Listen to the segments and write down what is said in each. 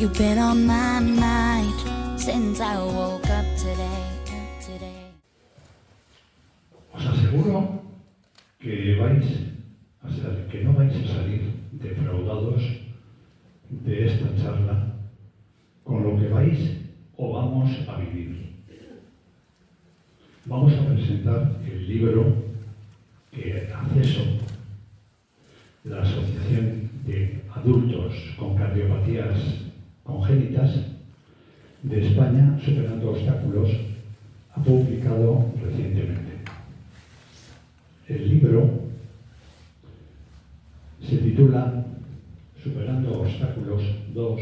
You've been on my mind since I woke up today. Os aseguro que no vais a salir defraudados de esta charla con lo que vais o vamos a vivir. Vamos a presentar el libro que Acceso, la Asociación de Adultos con Cardiopatías Congénitas de España, Superando Obstáculos, ha publicado recientemente. El libro se titula Superando Obstáculos 2,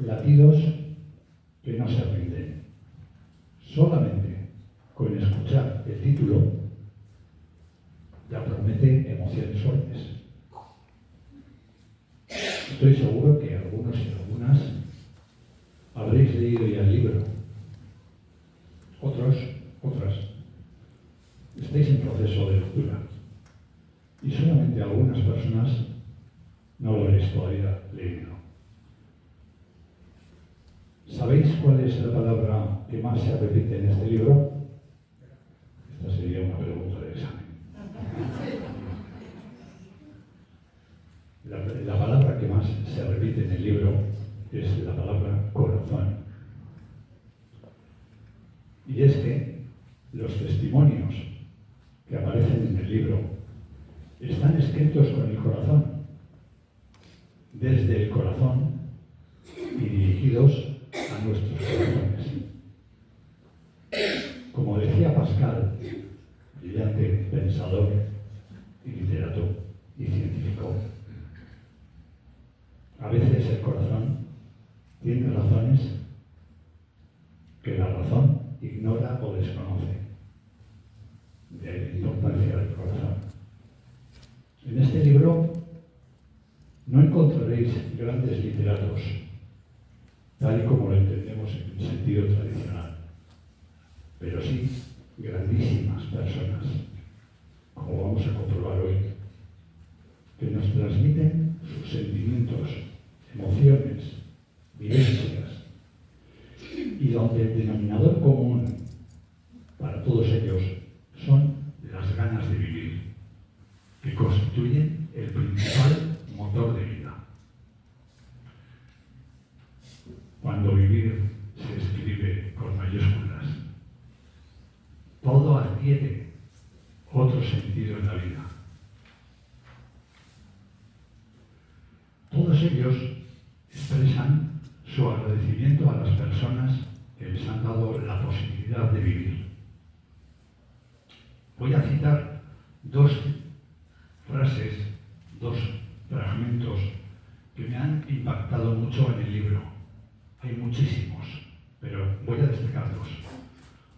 latidos que no se rinden. Solamente con escuchar el título ya promete emociones fuertes. Estoy seguro que algunos y algunas habréis leído ya el libro. Otras, estáis en proceso de lectura. Y solamente algunas personas no lo habréis todavía leído. ¿Sabéis cuál es la palabra que más se repite en este libro? Esta sería una pregunta de examen. La palabra que más se repite en el libro es la palabra corazón. Y es que los testimonios que aparecen en el libro están escritos con el corazón, desde el corazón y dirigidos a nuestros corazones. Como decía Pascal, brillante pensador y literato y científico, a veces el corazón tiene razones que la razón ignora o desconoce. De ahí la importancia del corazón. En este libro no encontraréis grandes literatos, tal y como lo entendemos en un sentido tradicional, pero sí grandísimas personas, como vamos a comprobar hoy, que nos transmiten sus sentimientos, emociones, vivencias, y donde el denominador común para todos ellos son las ganas de vivir, que constituyen el principal motor de vida. Cuando vivir se escribe con mayúsculas, todo adquiere otro sentido en la vida. Todos ellos expresan su agradecimiento a las personas que les han dado la posibilidad de vivir. Voy a citar dos frases, dos fragmentos que me han impactado mucho en el libro. Hay muchísimos, pero voy a destacarlos.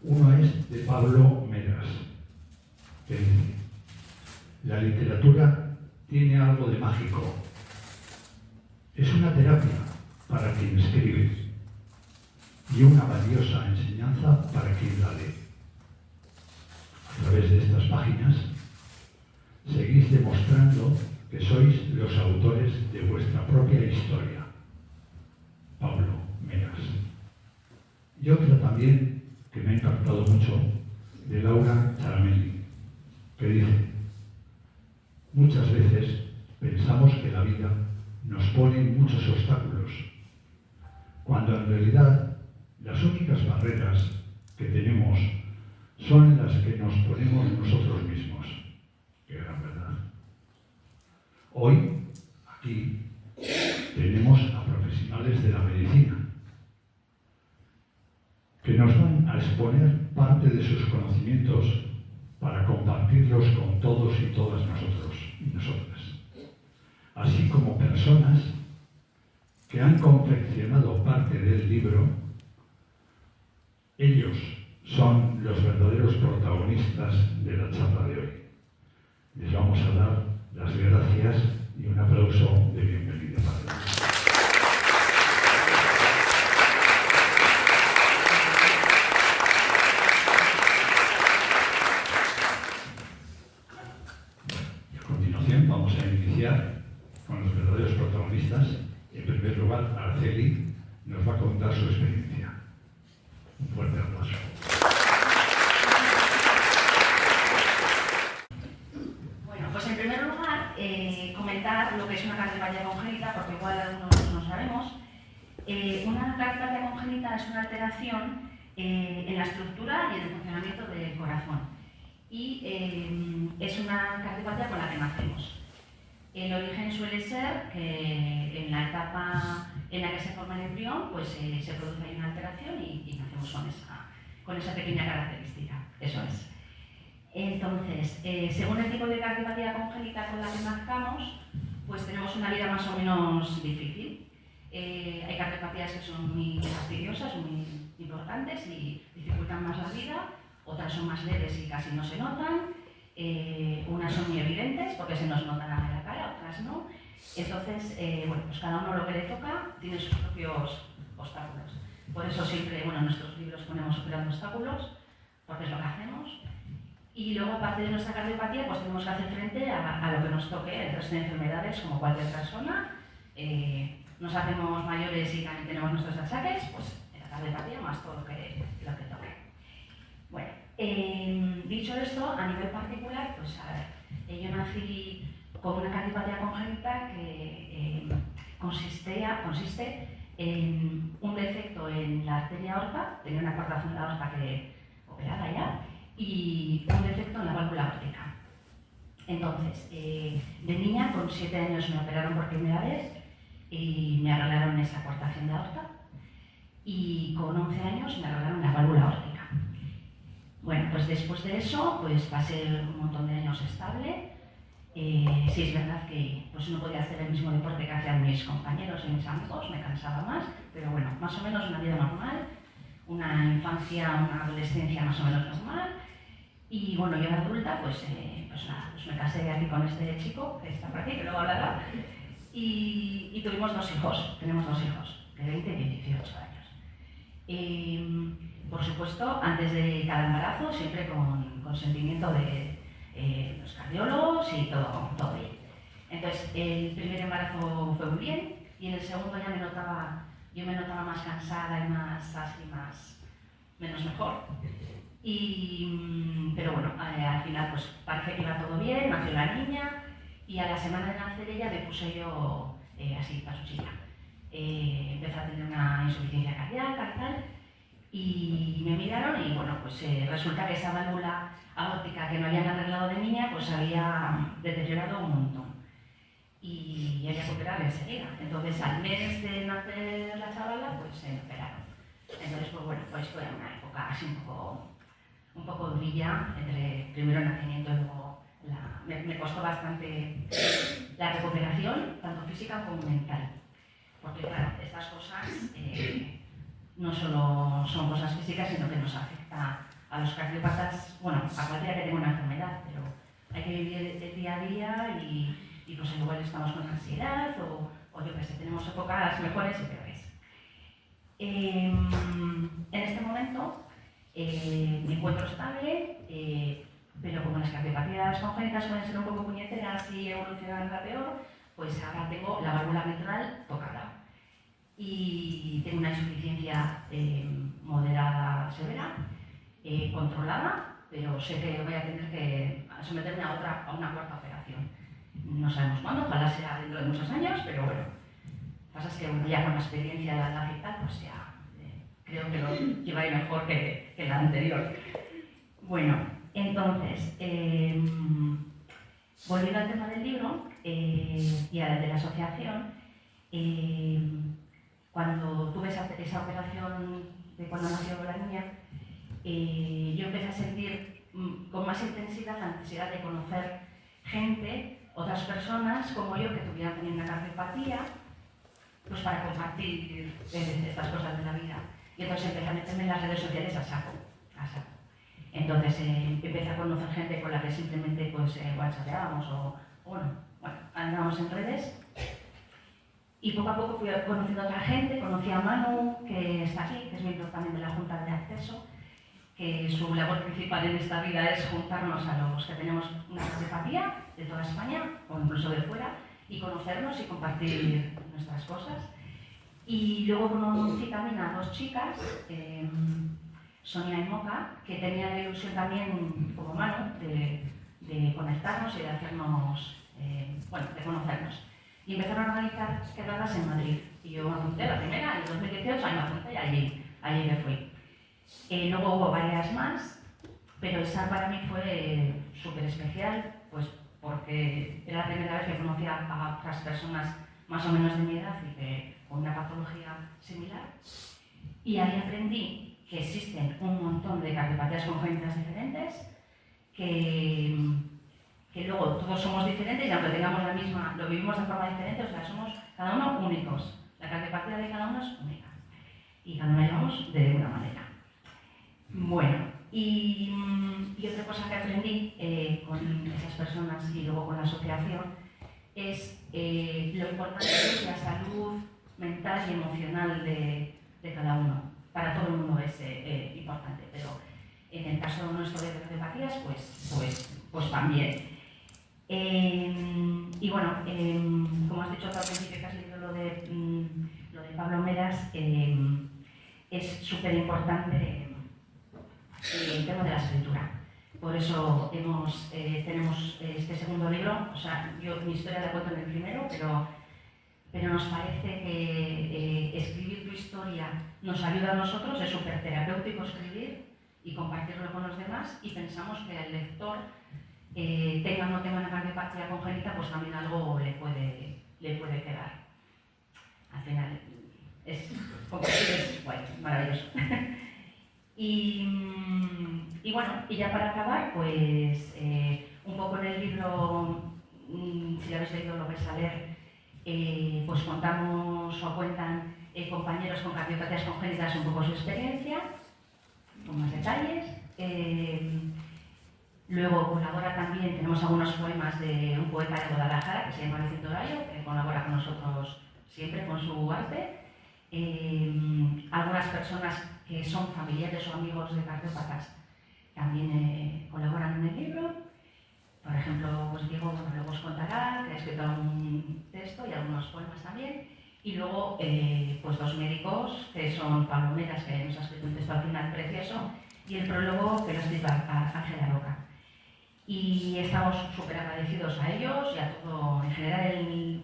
Uno es de Pablo Meras, que dice: la literatura tiene algo de mágico. Es una terapia para quien escribe y una valiosa enseñanza para quien la lee. A través de estas páginas seguís demostrando que sois los autores de vuestra propia historia. Pablo Meras. Y otra también que me ha impactado mucho, de Laura Charamelli, que dice: muchas veces pensamos que la vida nos pone muchos obstáculos, cuando en realidad las únicas barreras que tenemos son las que nos ponemos nosotros mismos. Qué gran verdad. Hoy, aquí, tenemos a profesionales de la medicina que nos van a exponer parte de sus conocimientos para compartirlos con todos y todas nosotros y nosotras. Así como personas que han confeccionado parte del libro. Ellos son los verdaderos protagonistas de la charla de hoy. Les vamos a dar las gracias y un aplauso de bienvenida para ellos. Y a continuación vamos a iniciar con los verdaderos protagonistas. En primer lugar, persona es una alteración en la estructura y en el funcionamiento del corazón. Y es una cardiopatía con la que nacemos. El origen suele ser que en la etapa en la que se forma el embrión, pues se produce ahí una alteración y nacemos con esa pequeña característica. Eso es. Entonces, según el tipo de cardiopatía congénita con la que nazcamos, pues tenemos una vida más o menos difícil. Hay cardiopatías que son muy fastidiosas, muy importantes y dificultan más la vida, otras son más leves y casi no se notan, unas son muy evidentes porque se nos notan en la cara, otras no. Entonces, bueno, pues cada uno lo que le toca tiene sus propios obstáculos. Por eso siempre, bueno, en nuestros libros ponemos superando obstáculos, porque es lo que hacemos. Y luego, aparte de nuestra cardiopatía, pues tenemos que hacer frente a lo que nos toque, el resto de enfermedades, como cualquier persona. Nos hacemos mayores y también tenemos nuestros achaques, pues la cardiopatía más todo lo que toque. Bueno, dicho esto, a nivel particular, pues a ver, yo nací con una cardiopatía congénita que consiste en un defecto en la arteria aorta, tenía una coartación de la aorta que operada ya, y un defecto en la válvula aórtica. Entonces, de niña, con 7 años me operaron por primera vez y me arreglaron esa coartación de aorta, y con 11 años me arreglaron la válvula aórtica. Bueno, pues después de eso, pues pasé un montón de años estable. Sí, es verdad que pues no podía hacer el mismo deporte que hacían mis compañeros y mis amigos, me cansaba más, pero bueno, más o menos una vida normal, una infancia, una adolescencia más o menos normal. Y bueno, yo era adulta, pues me casé aquí con este chico, que está por aquí, que luego hablará, y tuvimos 2 hijos, tenemos 2 hijos, de 20 y 18 años. Por supuesto, antes de cada embarazo, siempre con consentimiento de los cardiólogos y todo bien. Entonces, el primer embarazo fue muy bien, y en el segundo ya yo me notaba más cansada y más así, menos mejor. Pero bueno, al final pues parece que iba todo bien, nació la niña, y a la semana de nacer ella me puse yo así, pasuchilla. Empecé a tener una insuficiencia cardíaca y tal, y me miraron y bueno, pues resulta que esa válvula aórtica que no habían arreglado de niña, pues había deteriorado un montón. Y había que operar enseguida. Entonces, al mes de nacer la chavala, pues me operaron. Entonces, pues bueno, pues fue una época así un poco durilla, entre primero el nacimiento y luego me costó bastante la recuperación, tanto física como mental. Porque claro, estas cosas no solo son cosas físicas, sino que nos afecta a los cardiópatas, bueno, a cualquiera que tenga una enfermedad, pero hay que vivir el día a día y pues igual estamos con ansiedad o yo qué sé, tenemos épocas mejores y peores. En este momento me encuentro estable, pero como las cardiopatías congénitas pueden ser un poco puñeteras y evolucionan a peor, pues ahora tengo la válvula mitral tocada y tengo una insuficiencia moderada severa, controlada, pero sé que voy a tener que someterme a una cuarta operación. No sabemos cuándo, ojalá sea dentro de muchos años, pero bueno, lo que pasa es que ya con la experiencia de la edad y tal, pues ya creo que lo llevaré mejor que la anterior. Bueno, entonces, volviendo al tema del libro y al de la asociación, cuando tuve esa operación de cuando nació la niña, yo empecé a sentir con más intensidad la necesidad de conocer gente, otras personas como yo que tuvieran también una cardiopatía, pues para compartir estas cosas de la vida. Y entonces empecé a meterme en las redes sociales a saco. Entonces empecé a conocer gente con la que simplemente pues whatsappeábamos o bueno, andábamos en redes. Y poco a poco fui conociendo a otra gente, conocí a Manu, que está aquí, que es miembro también de la Junta de Acceso, que su labor principal en esta vida es juntarnos a los que tenemos una cardiopatía de toda España, o incluso de fuera, y conocernos y compartir nuestras cosas. Y luego conocí también a 2 chicas, Sonia y Moca, que tenían la ilusión también, como Manu, de conectarnos y de hacernos, de conocernos. Y empezaron a organizar quedadas en Madrid. Y yo me apunté la primera, en 2018, y me apunté allí allí me fui. Luego hubo varias más, pero esa para mí fue súper especial, pues porque era la primera vez que conocía a otras personas más o menos de mi edad y con una patología similar. Y ahí aprendí que existen un montón de cardiopatías congénitas diferentes, que luego todos somos diferentes y aunque tengamos la misma, lo vivimos de forma diferente, o sea, somos cada uno únicos. La cardiopatía de cada uno es única y cada uno la llevamos de una manera. Bueno, y otra cosa que aprendí con esas personas y luego con la asociación es lo importante que es la salud mental y emocional de cada uno. Para todo el mundo es importante, pero en el caso nuestro de cardiopatías, pues también. Y bueno, como has dicho al principio que has leído lo de Pablo Meras, es súper importante el tema de la escritura. Por eso tenemos este segundo libro. O sea, yo mi historia la cuento en el primero, pero nos parece que escribir tu historia nos ayuda a nosotros, es súper terapéutico escribir y compartirlo con los demás, y pensamos que al lector, tenga o no tenga una cardiopatía congénita, pues también algo le puede quedar. Al final es bueno, maravilloso. Y bueno, y ya para acabar, pues un poco en el libro, si lo habéis leído lo vais a leer, pues contamos o cuentan compañeros con cardiopatías congénitas un poco su experiencia, con más detalles. Luego colabora también, tenemos algunos poemas de un poeta de Guadalajara que se llama Vicente Orayo, que colabora con nosotros siempre con su arte. Algunas personas que son familiares o amigos de cardiópatas también colaboran en el libro. Por ejemplo, pues Diego, bueno, luego os contará, que ha escrito un texto y algunos poemas también. Y luego, pues dos médicos, que son Pablo Meras, que nos ha escrito un texto al final precioso, y el prólogo que lo ha escrito Ángela Roca. Y estamos súper agradecidos a ellos y a todo, en general, en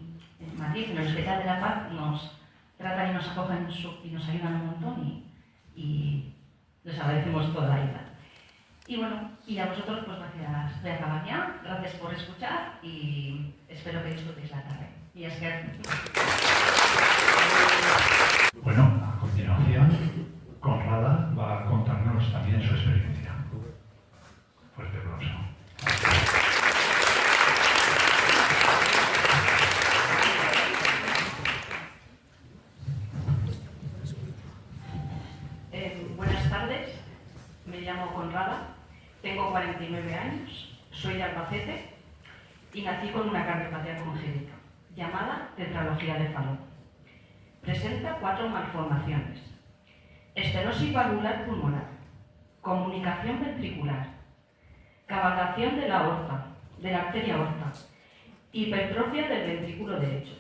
Madrid, en el Hospital de la Paz, nos tratan y nos acogen y nos ayudan un montón y les agradecemos toda la ayuda. Y bueno, y a vosotros, pues gracias, voy a acabar ya. Gracias por escuchar y espero que disfrutéis la tarde. Y es que... Bueno, a continuación, Conrada va a contarnos también su experiencia. Fuerte aplauso. Buenas tardes, me llamo Conrada, tengo 49 años, soy de Albacete y nací con una cardiopatía congénita llamada tetralogía de Fallot. Presenta 4 malformaciones: estenosis valvular pulmonar, comunicación ventricular, cabalgación de la aorta, de la arteria aorta, hipertrofia del ventrículo derecho.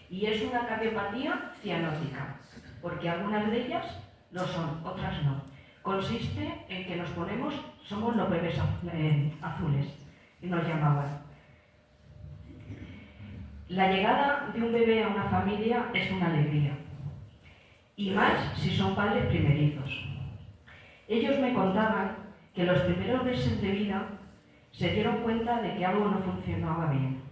Y es una cardiopatía cianótica, porque algunas de ellas lo son, otras no. Consiste en que somos los bebés azules, y nos llamaban. La llegada de un bebé a una familia es una alegría, y más si son padres primerizos. Ellos me contaban que los primeros meses de vida se dieron cuenta de que algo no funcionaba bien.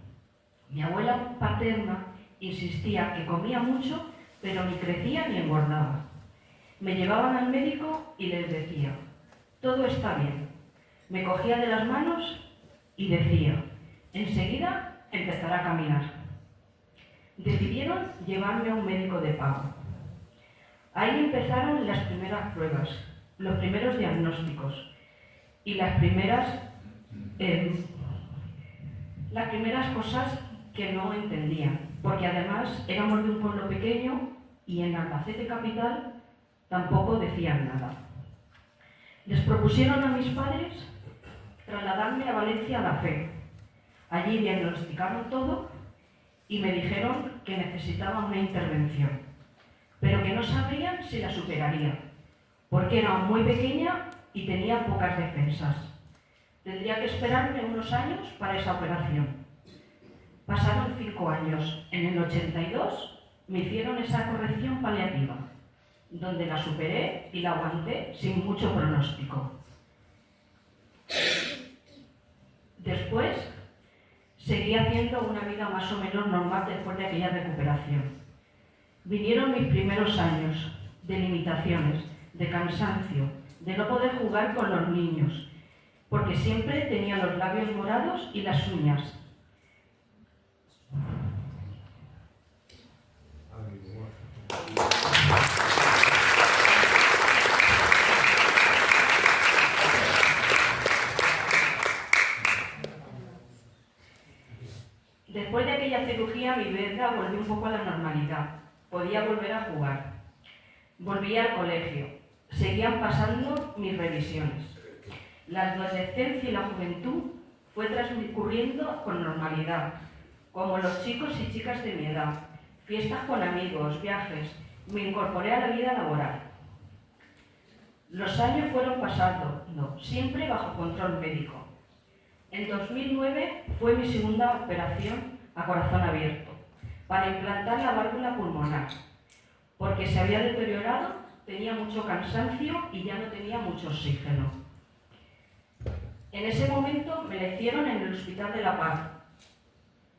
Mi abuela paterna insistía que comía mucho, pero ni crecía ni engordaba. Me llevaban al médico y les decía, todo está bien. Me cogía de las manos y decía, enseguida empezará a caminar. Decidieron llevarme a un médico de pago. Ahí empezaron las primeras pruebas, los primeros diagnósticos y las primeras cosas que no entendían, porque además éramos de un pueblo pequeño y en Albacete capital tampoco decían nada. Les propusieron a mis padres trasladarme a Valencia a la Fe. Allí diagnosticaron todo y me dijeron que necesitaba una intervención, pero que no sabían si la superaría, porque era muy pequeña y tenía pocas defensas. Tendría que esperarme unos años para esa operación. Pasaron 5 años. En el 82 me hicieron esa corrección paliativa. donde la superé y la aguanté sin mucho pronóstico. Después, seguí haciendo una vida más o menos normal después de aquella recuperación. Vinieron mis primeros años de limitaciones, de cansancio, de no poder jugar con los niños, porque siempre tenía los labios morados y las uñas. Después de aquella cirugía mi vida volvió un poco a la normalidad. Podía volver a jugar. Volví al colegio. Seguían pasando mis revisiones. La adolescencia y la juventud fue transcurriendo con normalidad, como los chicos y chicas de mi edad. Fiestas con amigos, viajes. Me incorporé a la vida laboral. Los años fueron pasando, siempre bajo control médico. En 2009 fue mi segunda operación a corazón abierto para implantar la válvula pulmonar, porque se había deteriorado, tenía mucho cansancio y ya no tenía mucho oxígeno. En ese momento me la hicieron en el Hospital de La Paz,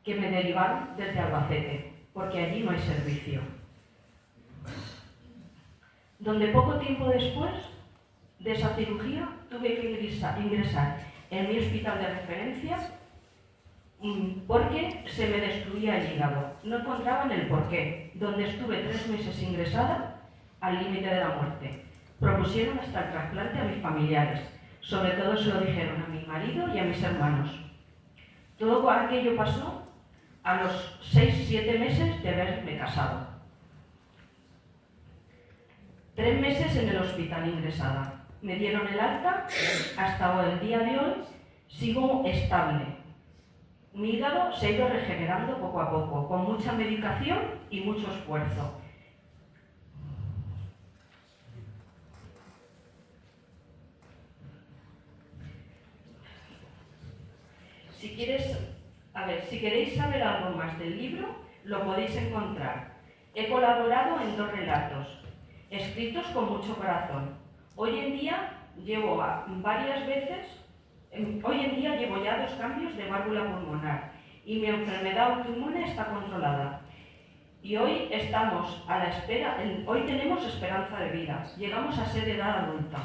que me derivaron desde Albacete, porque allí no hay servicio. Donde poco tiempo después de esa cirugía tuve que ingresar en mi hospital de referencia porque se me destruía el hígado. No encontraban el porqué, donde estuve 3 meses ingresada al límite de la muerte. Propusieron hasta el trasplante a mis familiares, sobre todo se lo dijeron a mi marido y a mis hermanos. Todo aquello pasó a los 6-7 meses de haberme casado. 3 meses en el hospital ingresada. Me dieron el alta, hasta el día de hoy sigo estable. Mi hígado se ha ido regenerando poco a poco, con mucha medicación y mucho esfuerzo. Si queréis saber algo más del libro, lo podéis encontrar. He colaborado en 2 relatos, escritos con mucho corazón. Hoy en día llevo ya 2 cambios de válvula pulmonar y mi enfermedad autoinmune está controlada. Y hoy estamos a la espera, hoy tenemos esperanza de vida, llegamos a ser edad adulta.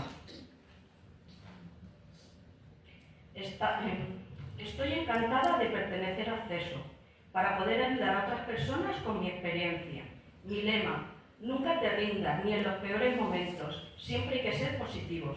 Estoy encantada de pertenecer a CESO, para poder ayudar a otras personas con mi experiencia. Mi lema: nunca te rindas, ni en los peores momentos. Siempre hay que ser positivos.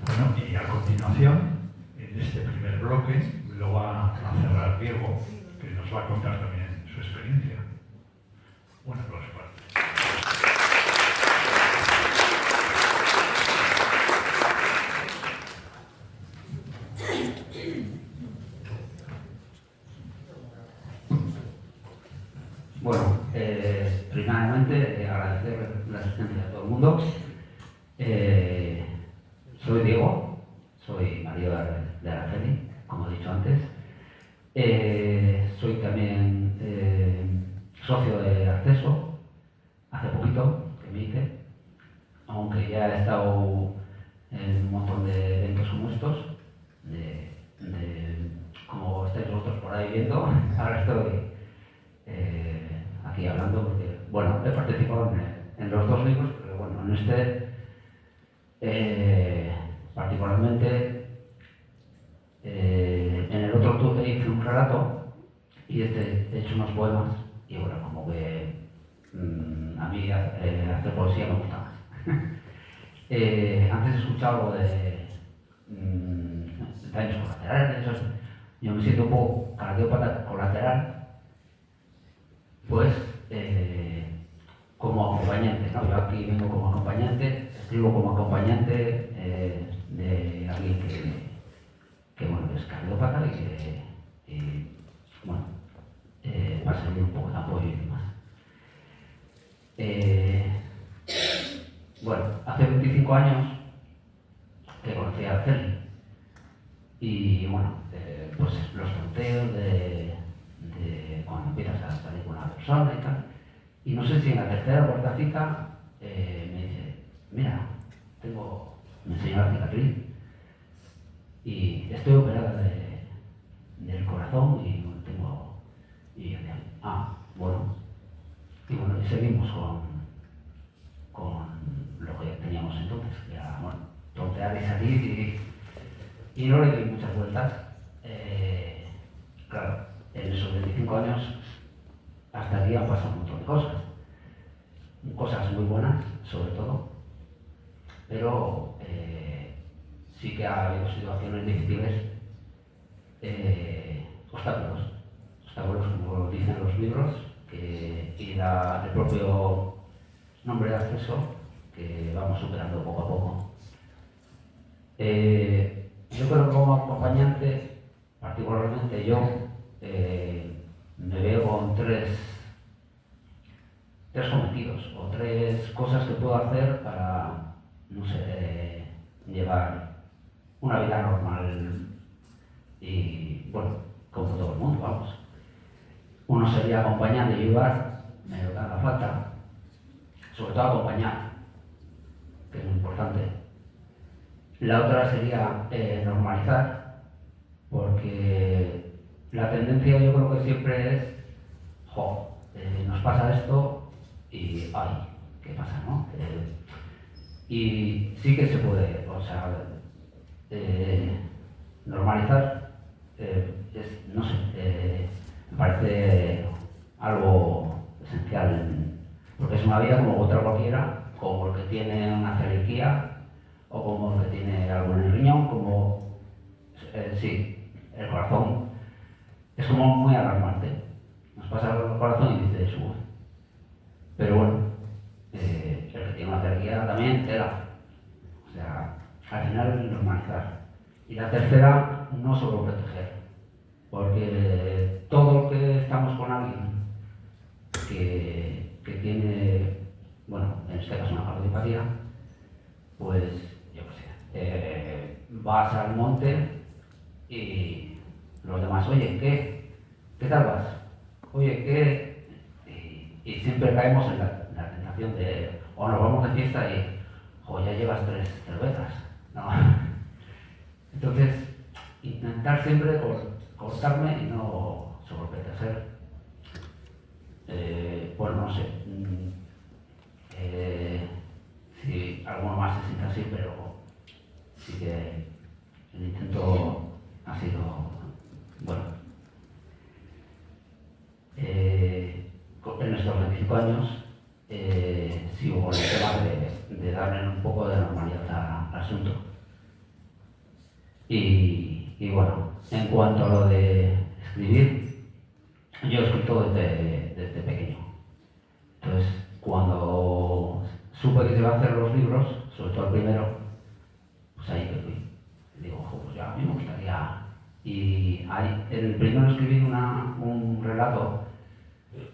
Bueno, y a continuación, en este primer bloque, lo va a cerrar Diego, que nos va a contar también su experiencia. Un aplauso para él. Bueno, primeramente agradecer la asistencia de todo el mundo. Soy Diego, soy marido de Araceli, como he dicho antes. Soy también socio de Acceso, hace poquito que me hice, aunque ya he estado en un montón de eventos como estos, como estáis vosotros por ahí viendo. Ahora estoy aquí hablando porque, bueno, he participado en los 2 libros, pero bueno, en este particularmente, en el otro hice un relato y este he hecho unos poemas y bueno, como que a mí hacer poesía me gusta más. Antes he escuchado algo de daños colaterales, yo me siento un poco cardiópata colateral, pues como acompañante, ¿no? Yo aquí vengo como acompañante, escribo como acompañante de alguien que bueno, es cardiópata y bueno, va a servir un poco de apoyo y demás. bueno, hace 25 años que conocí a Araceli. Y bueno, pues los tonteos de cuando empiezas a salir con una persona y tal. Y no sé si en la tercera o cuarta cita me dice, mira, me enseñó la cicatriz y estoy operada del corazón y tengo... Y yo decía, bueno. Y bueno, y seguimos con lo que teníamos entonces, que era, bueno, tontear y salir y no le di muchas vueltas. Claro, en esos 25 años hasta aquí han pasado un montón de cosas muy buenas, sobre todo, pero sí que ha habido situaciones difíciles, obstáculos como dicen los libros, y el propio nombre de acceso que vamos superando poco a poco. Yo creo que como acompañante, particularmente yo, me veo con tres cometidos o tres cosas que puedo hacer para, no sé, llevar una vida normal y, bueno, como todo el mundo, vamos. Uno sería acompañar y ayudar, me lo que haga falta, sobre todo acompañar, que es muy importante. La otra sería normalizar, porque la tendencia yo creo que siempre es, nos pasa esto y, ay, ¿qué pasa, no? Y sí que se puede, o sea, normalizar, no sé, me parece algo esencial, porque es una vida como otra cualquiera, como el que tiene una celiaquía, o como el que tiene algo en el riñón, como, sí, el corazón. Es como muy alarmante. Nos pasa el corazón y dice eso. Pero bueno, el que tiene una celiaquía también tela. O sea, al final normalizar. Y la tercera, no sobreproteger. Porque todo lo que estamos con alguien que tiene, bueno, en este caso una cardiopatía, pues yo qué sé, vas al monte y los demás, oye, ¿qué tal vas? Oye, ¿qué? Y siempre caemos en la tentación de, o nos vamos de fiesta y, ya llevas 3 cervezas, ¿no? Entonces, intentar siempre cortarme y no sobreproteger. Bueno, no sé si alguno más se siente así, pero sí que el intento ha sido bueno. En estos 25 años sigo con el tema de darle un poco de normalidad al asunto. Y bueno, en cuanto a lo de escribir, yo he escrito desde pequeño. Entonces, cuando supe que se iba a hacer los libros, sobre todo el primero, pues ahí que fui. Digo, pues ya a mí me gustaría. Y ahí, en el primero escribí un relato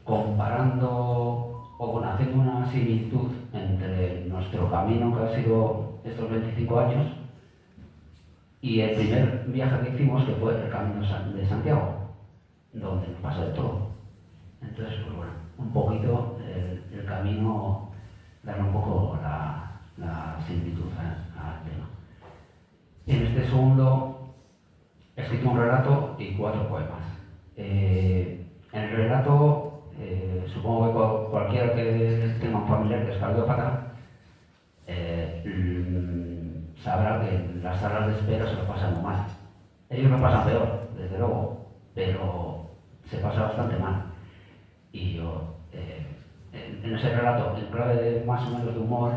comparando o haciendo una similitud entre nuestro camino que ha sido estos 25 años y el primer viaje que hicimos, que fue el Camino de Santiago, donde nos pasa de todo. Entonces, pues bueno, un poquito el camino, darle un poco la similitud al tema. En este segundo he escrito un relato y 4 poemas. En el relato, supongo que cualquiera que tenga un familiar que es cardiópata sabrá que en las salas de espera se lo pasan muy mal. Ellos lo pasan peor, desde luego, pero se pasa bastante mal. Y yo, en ese relato, en clave de más o menos de humor,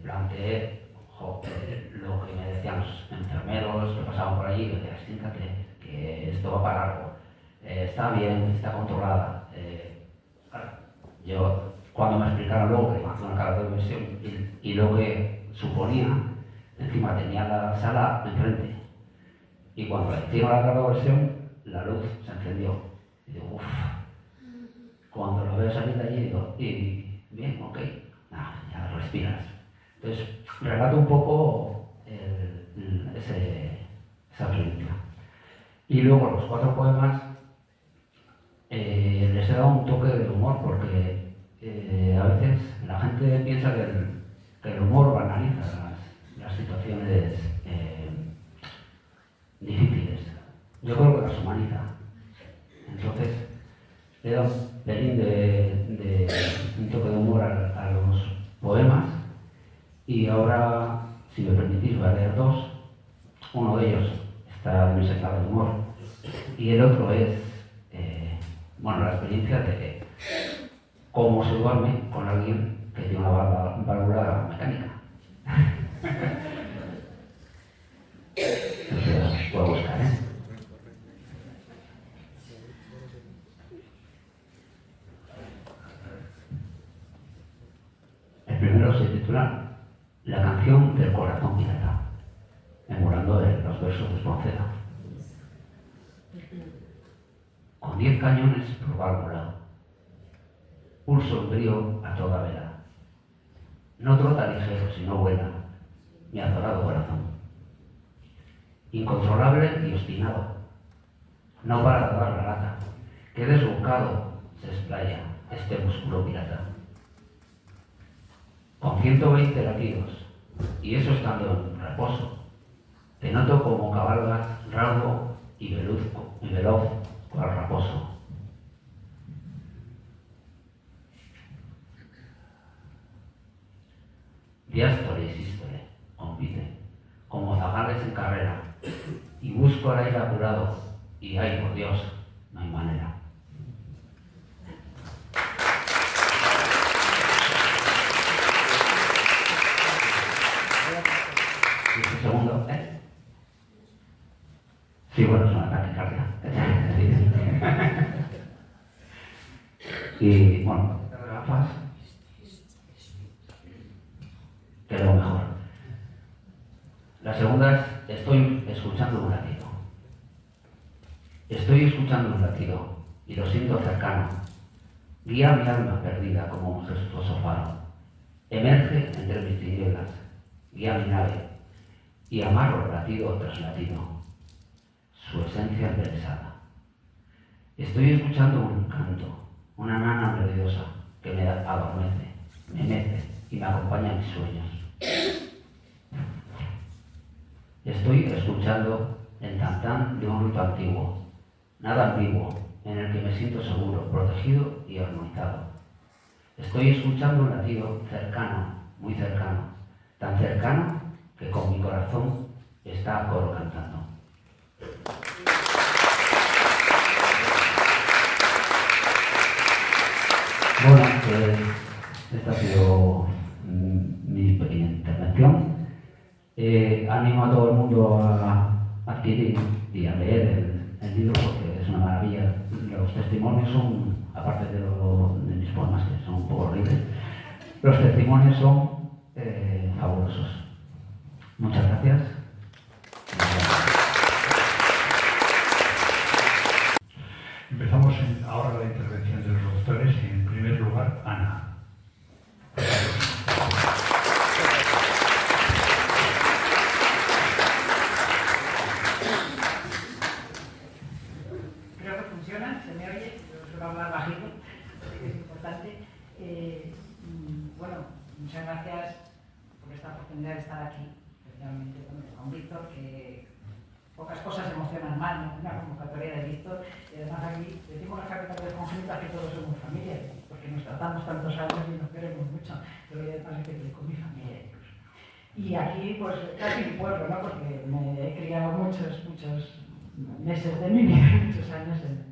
planteé lo que me decían los enfermeros que pasaban por allí, y me decían, siéntate, que esto va para algo, está bien, está controlada. Yo, cuando me explicaron luego que me hacía una cardiovisión y lo que suponía, encima tenía la sala enfrente, y cuando le hicieron la cardiovisión, la luz se encendió. Y digo, uff, cuando lo veo salir de allí, digo, y bien, ok, ya respiras. Entonces, relato un poco esa experiencia. Y luego los 4 poemas les he dado un toque de humor, porque a veces la gente piensa que el humor banaliza las situaciones difíciles. Yo creo que las humaniza. Entonces, le he dado un pelín de un toque de humor a los poemas, y ahora, si me permitís, voy a leer 2. Uno de ellos está en ese clave de humor, y el otro es la experiencia de cómo se duerme con alguien que tiene una válvula mecánica. Entonces, puedo buscar, El primero se titula La canción del corazón pirata, emulando los versos de Espronceda. Con 10 cañones por válvula, pulso el brío a toda vela. No trota ligero, sino vuela, mi azorado corazón. Incontrolable y obstinado, no para de dar la lata, que desbocado se explaya este músculo pirata. Con 120 latidos, y eso estando en reposo, te noto como cabalgas raudo y veloz cual raposo. Diástole y sístole, compite, como zagales en carrera, y busco el aire apurado, y ay, por Dios, no hay manera. Y este segundo, Sí, bueno, es un ataque cardíaco. Y bueno, las gafas, quedó mejor. La segunda es, estoy escuchando un latido. Estoy escuchando un latido y lo siento cercano. Guía mi alma perdida como un gestuoso faro. Emerge entre mis tinieblas, guía mi nave y amarro latido tras latido, su esencia enderezada. Estoy escuchando un canto, una nana melodiosa que me adormece, me mece y me acompaña en mis sueños. Estoy escuchando el tantán de un rito antiguo, nada ambiguo, en el que me siento seguro, protegido y armonizado. Estoy escuchando un latido cercano, muy cercano, tan cercano que con mi corazón está a coro cantando. Bueno, pues esta ha sido mi pequeña intervención. Animo a todo el mundo a adquirir y a leer el libro, porque es una maravilla. Los testimonios son, aparte de mis poemas, que son un poco horribles, los testimonios son fabulosos. Muchas gracias. Empezamos ahora la intervención de los doctores. En primer lugar, Ana. Creo que funciona, se me oye, yo suelo hablar bajito, es importante. Bueno, muchas gracias por esta oportunidad de estar aquí, especialmente con Víctor, que pocas cosas emocionan más, ¿no? Una convocatoria de Víctor, y además aquí decimos las capitales congénitas que todos somos familia, porque nos tratamos tantos años y nos queremos mucho, pero yo además que con mi familia incluso. Y aquí, pues, casi mi pueblo, ¿no? Porque me he criado muchos meses de mi vida, muchos años en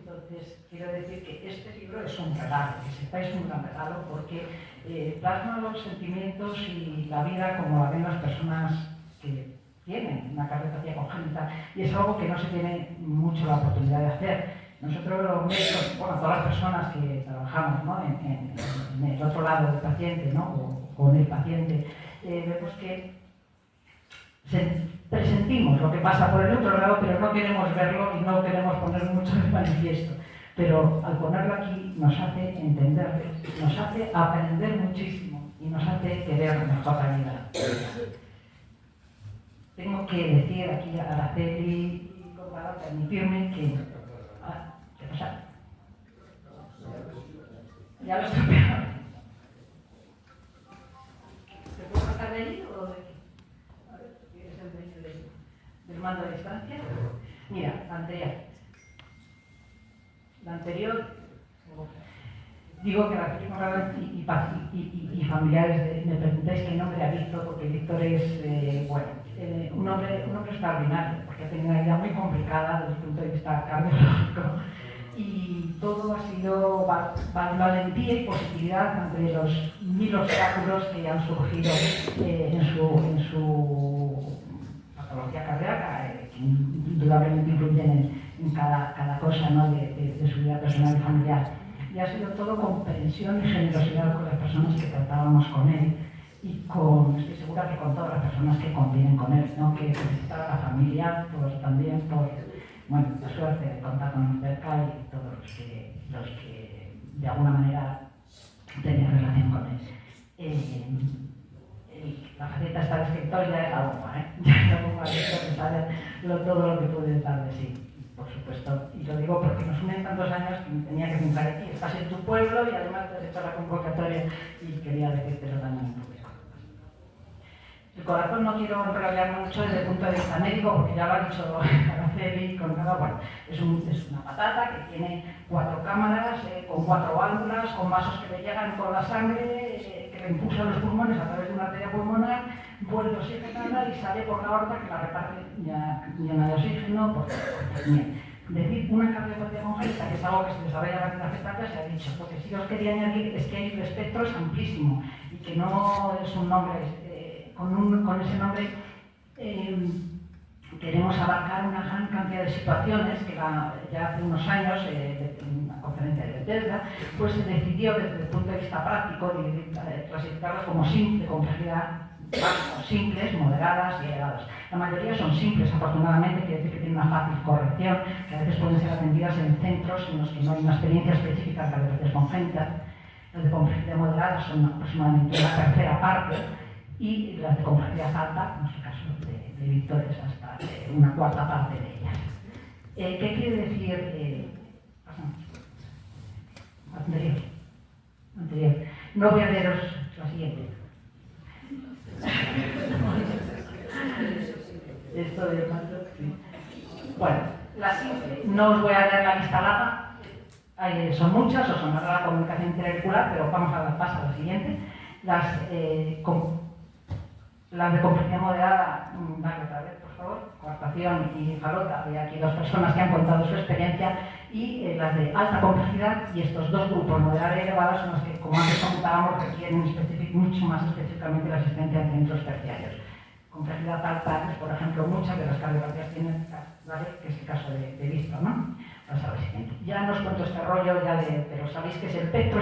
Entonces, quiero decir que este libro es un regalo, que sepáis un gran regalo, porque plasma los sentimientos y la vida como la ven las personas que tienen una cardiopatía congénita, y es algo que no se tiene mucho la oportunidad de hacer. Nosotros los médicos, bueno, todas las personas que trabajamos, ¿no? en el otro lado del paciente, ¿no? o con el paciente, vemos que presentimos lo que pasa por el otro lado, pero no queremos verlo y no queremos poner mucho en manifiesto. pero al ponerlo aquí nos hace entenderles, nos hace aprender muchísimo y nos hace querer mejor la vida. Tengo que decir aquí a Araceli y Córdoba, permitirme que... ¿qué pasa? Ya lo estropearon. ¿Te puedo pasar de allí o de aquí? A ver, ¿quieres el dueño del mando a distancia? Mira, la anterior, digo que la película y familiares me preguntáis qué nombre a Víctor, porque Víctor es, un hombre extraordinario, porque ha tenido una vida muy complicada desde el punto de vista cardiológico y todo ha sido valentía y positividad ante los 1000 obstáculos que han surgido en su patología cardíaca, que indudablemente influyen en cada cosa, ¿no? de su vida personal y familiar. Y ha sido todo comprensión y generosidad con las personas que tratábamos con él y estoy segura que con todas las personas que conviven con él, ¿no? Que necesitaba la familia, pues también por la suerte de contar con él cerca y todos los que de alguna manera tenían relación con él. La faceta esta de escritor ya es la bomba, ya es la bomba que sabe todo lo que puede dar de sí. Por supuesto, y lo digo porque nos unen tantos años que tenía que pensar aquí, estás en tu pueblo y además te has hecho la convocatoria y quería decírtelo también en público. El corazón no quiero enrollar mucho desde el punto de vista médico porque ya lo ha dicho Araceli con nada, bueno, es una patata que tiene 4 cámaras, con 4 válvulas, con vasos que le llegan con la sangre, que le impulsan los pulmones a través de una arteria pulmonar, vuelve oxigenada y sale por la aorta que la reparte llena de oxígeno por bien. Decir una cardiopatía congénita, que es algo que se desarrolla en la fetalia, se ha dicho, porque si os quería añadir es que el espectro es amplísimo y que no es un nombre, con ese nombre queremos abarcar una gran cantidad de situaciones que ya hace unos años, en una conferencia de Bethesda, pues se decidió desde el punto de vista práctico clasificarlas como de complejidad simples, moderadas y elevadas. La mayoría son simples, afortunadamente, quiere decir que tienen una fácil corrección, que a veces pueden ser atendidas en centros en los que no hay una experiencia específica de cardiopatía congénita. Las de complejidad moderada son aproximadamente una tercera parte y las de complejidad alta, en este caso de Víctor, es hasta una cuarta parte de ellas. ¿Qué quiere decir? Anterior. No voy a leeros la siguiente. Esto de sí. Bueno, la simple, no os voy a leer la lista larga, son muchas, os sonará la comunicación interauricular, pero vamos a pasar a la siguiente. Las de complejidad moderada, dale otra vez, por favor, coartación y falota. Hay aquí 2 personas que han contado su experiencia y las de alta complejidad y estos 2 grupos, moderada y elevada, son las que, como antes comentábamos, requieren mucho más específicamente la asistencia en centros terciarios. Complejidad alta es, por ejemplo, muchas de las cardiopatías tienen, ¿vale? Que es el caso de Víctor, ¿no? Vamos a ver siguiente. Ya no os cuento este rollo, pero sabéis que el espectro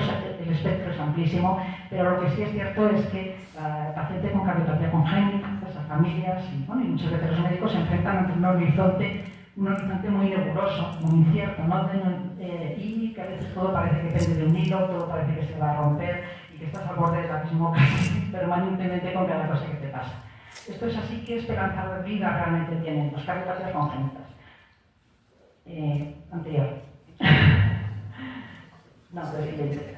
es amplísimo, pero lo que sí es cierto es que el paciente con cardiopatía congénita, esas familias y muchas veces los médicos se enfrentan ante un horizonte muy nebuloso, muy incierto, ¿no? Y que a veces todo parece que pende de un hilo, todo parece que se va a romper y que estás al borde del abismo permanentemente con cada cosa que te pasa. Esto es así. ¿Qué esperanza de vida realmente tienen los cardiopatías congénitas? Anterior. No, lo siguiente.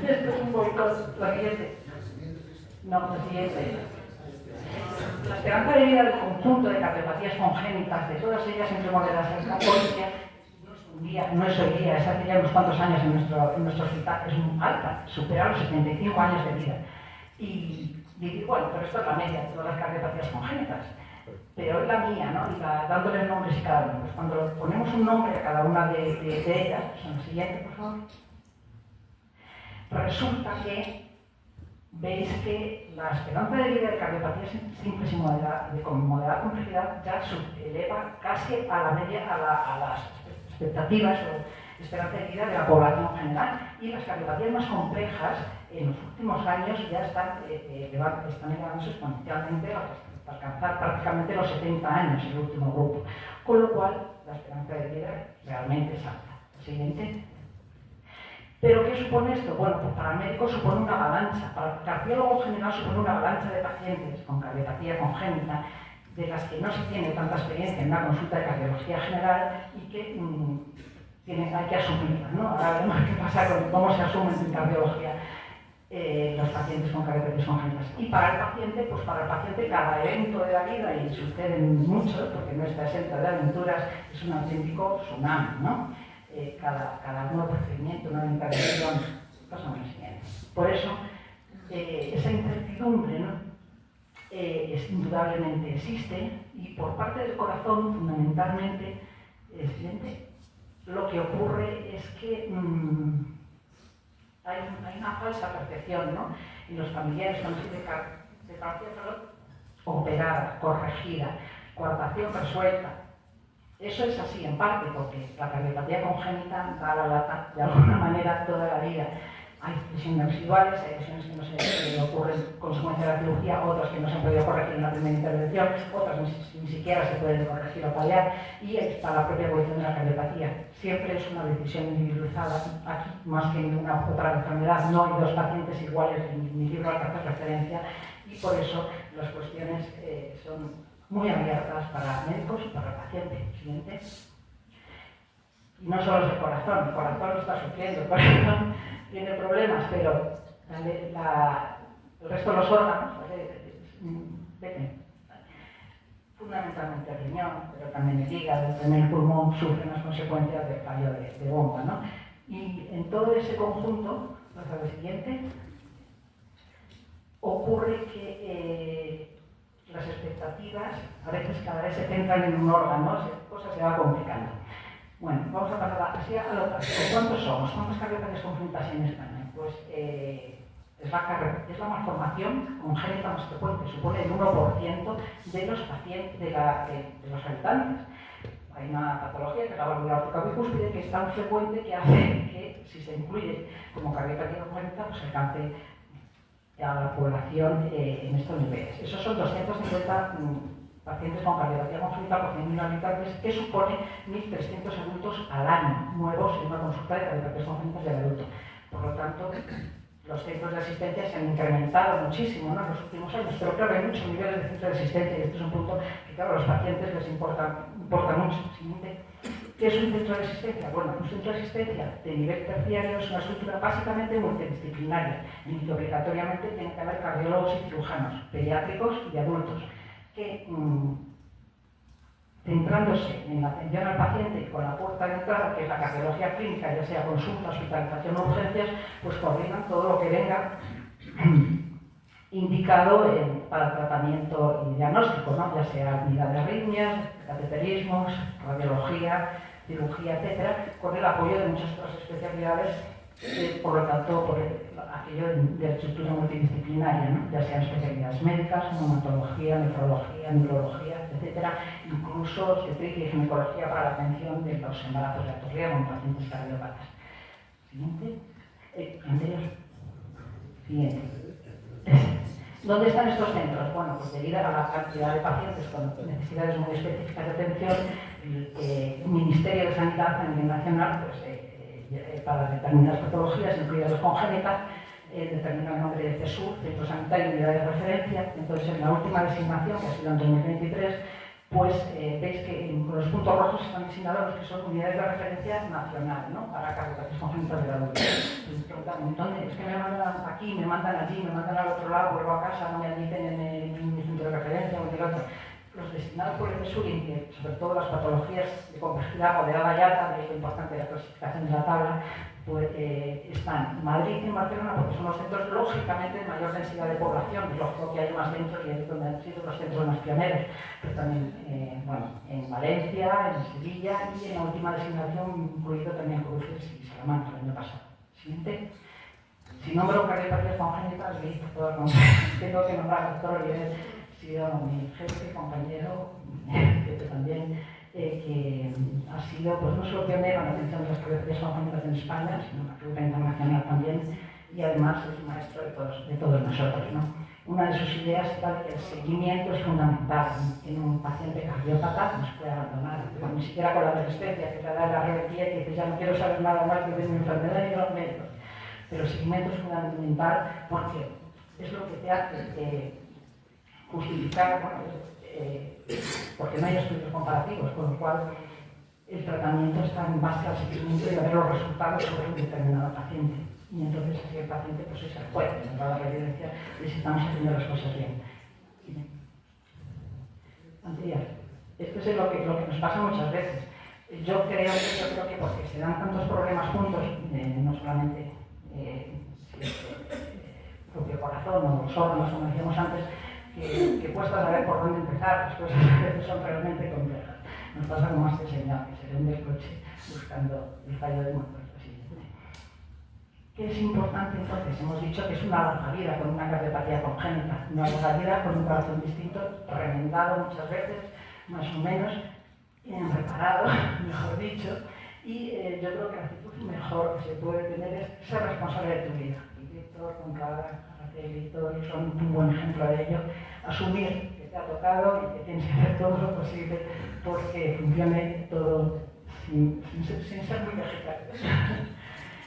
Esto es un boicot. Lo siguiente. No, lo siguiente. La esperanza de vida del conjunto de cardiopatías congénitas, de todas ellas entre moderadas y alta, no es hoy día, es hace ya unos cuantos años en nuestro hospital, es muy alta, supera los 75 años de vida. Y bueno, pero esto es la media de todas las cardiopatías congénitas. Pero es la mía, ¿no? Y dándole nombres a cada uno. Pues cuando ponemos un nombre a cada una de ellas, pues en la siguiente, por favor, resulta que veis que la esperanza de vida de cardiopatías simples y con moderada complejidad ya se eleva casi a la media, a las expectativas o esperanza de vida de la población general. Y las cardiopatías más complejas en los últimos años ya están elevándose exponencialmente a las alcanzar prácticamente los 70 años el último grupo, con lo cual la esperanza de vida realmente es alta. Siguiente. ¿Pero qué supone esto? Bueno, pues para el médico supone una avalancha, para el cardiólogo general supone una avalancha de pacientes con cardiopatía congénita, de las que no se tiene tanta experiencia en una consulta de cardiología general y que hay que asumirlas, ¿no? Ahora veremos qué pasa con cómo se asumen en cardiología los pacientes con cardiopatías congénitas. Y para el paciente, pues para el paciente cada evento de la vida, y suceden muchos, porque no está exenta de aventuras, es un auténtico tsunami, ¿no? Cada nuevo procedimiento, nueva intervención, pasa lo siguiente. Por eso, esa incertidumbre, ¿no? Indudablemente existe, y por parte del corazón, fundamentalmente, lo que ocurre es que hay una falsa percepción, ¿no? En los familiares cuando se dice operada, corregida, coartación resuelta. Eso es así en parte porque la cardiopatía congénita da la lata de alguna manera toda la vida. Hay lesiones residuales, hay lesiones que no se ocurren consecuencia de la cirugía, otras que no se han podido corregir en la primera intervención, otras ni siquiera se pueden corregir o paliar, y está la propia evolución de la cardiopatía. Siempre es una decisión individualizada, aquí más que en ninguna otra enfermedad. No hay dos pacientes iguales, en mi libro alcanza referencia, y por eso las cuestiones son muy abiertas para médicos y para el paciente. Siguiente. Y no solo es el corazón está sufriendo, el corazón tiene problemas, pero el resto de los órganos, fundamentalmente el riñón, pero también el hígado, también el pulmón, sufren las consecuencias del fallo de bomba, ¿no? Y en todo ese conjunto, hasta lo siguiente, ocurre que las expectativas a veces cada vez se centran en un órgano, la cosa se va complicando. Bueno, vamos a pasar así a lo práctico. ¿Cuántos somos? ¿Cuántas cardiopatías congénitas en España? Pues es la malformación congénita más frecuente, supone el 1% de los pacientes, de los habitantes. Hay una patología que es la válvula aórtica bicúspide, que es tan frecuente que hace que, si se incluye como cardiopatía congénita, pues alcance a la población en estos niveles. Esos son 250 pacientes con cardiopatía congénita por 100.000 habitantes, que supone 1.300 adultos al año nuevos en una consulta de cardiopatías congénitas del adulto. Por lo tanto, los centros de asistencia se han incrementado muchísimo, ¿no?, en los últimos años, pero claro, hay muchos niveles de centros de asistencia, y este es un punto que, claro, a los pacientes les importa mucho. Siguiente. ¿Qué es un centro de asistencia? Bueno, un centro de asistencia de nivel terciario es una estructura básicamente multidisciplinaria, en que obligatoriamente tienen que haber cardiólogos y cirujanos, pediátricos y adultos, que centrándose en la atención al paciente con la puerta de entrada, que es la cardiología clínica, ya sea consulta, hospitalización o urgencias, pues coordinan todo lo que venga indicado para tratamiento y diagnóstico, ¿no?, ya sea unidad de arritmias, cateterismos, radiología, cirugía, etcétera, con el apoyo de muchas otras especialidades, por lo tanto, por aquello de estructura multidisciplinaria, ¿no?, ya sean especialidades médicas, neumología, nefrología, neurología, etcétera, incluso obstetricia y ginecología para la atención de los embarazos de alto riesgo en pacientes cardiópatas. Siguiente. Anterior. Siguiente. ¿Dónde están estos centros? Bueno, pues debido a la cantidad de pacientes con necesidades muy específicas de atención, el Ministerio de Sanidad a nivel nacional, pues, para determinadas patologías, incluidas las congénitas, determina el nombre de CESUR, Centro Sanitario y Unidad de Referencia. Entonces, en la última designación, que ha sido en 2023, pues veis que con los puntos rojos están designados los que son unidades de referencia nacional, ¿no?, para cardiopatía congénita del adulto. Entonces preguntan, ¿dónde? Es que me mandan aquí, me mandan allí, me mandan al otro lado, vuelvo a casa, no me admiten en mi centro de referencia o en el otro. Los designados por el CESUR, y sobre todo las patologías de complejidad moderada y alta, de lo importante de la clasificación de la tabla, pues están en Madrid y en Barcelona, porque son los centros lógicamente de mayor densidad de población, es lógico que hay más dentro y es donde han sido los centros más pioneros, pero también en Valencia, en Sevilla y en la última designación incluido también Cruces y Salamanca el año pasado. Siguiente. Si nombro cardiopatías congénitas, tengo que nombrar al doctor Oliver, ha sido mi jefe, compañero, que también que ha sido, pues, no solo pionero en la atención de las cardiopatías congénitas en España, sino en la figura internacional también, y además es maestro de todos nosotros, ¿no? una de sus ideas era que el seguimiento es fundamental. En un paciente cardiópata no se puede abandonar, ni siquiera con la resistencia, que te da la rebeldía y dices, ya no quiero saber nada más de mi enfermedad y los médicos. Pero el seguimiento es fundamental porque es lo que te hace justificar, porque no hay estudios comparativos, con lo cual el tratamiento está en base al seguimiento y a ver los resultados sobre un determinado paciente. Y entonces así el paciente pues es el juez, nos va a dar la evidencia de si estamos haciendo las cosas bien. Andrea, esto es lo que nos pasa muchas veces. Yo creo que porque se dan tantos problemas juntos, no solamente el propio corazón o los órganos, como decíamos antes, que cuesta saber por dónde empezar, las cosas a veces son realmente complejas. Nos pasa como a este señor que se le hunde el coche buscando el fallo del motor. ¿Qué es importante entonces? Hemos dicho que es una larga vida con una cardiopatía congénita, una larga vida con un corazón distinto, remendado muchas veces, más o menos, reparado, mejor dicho, y yo creo que la actitud mejor que se puede tener es ser responsable de tu vida. Y Víctor, Conrad, Araceli, Víctor son un buen ejemplo de ello. Asumir que te ha tocado y que tienes que hacer todo lo posible porque funcione todo sin ser muy vegetarios.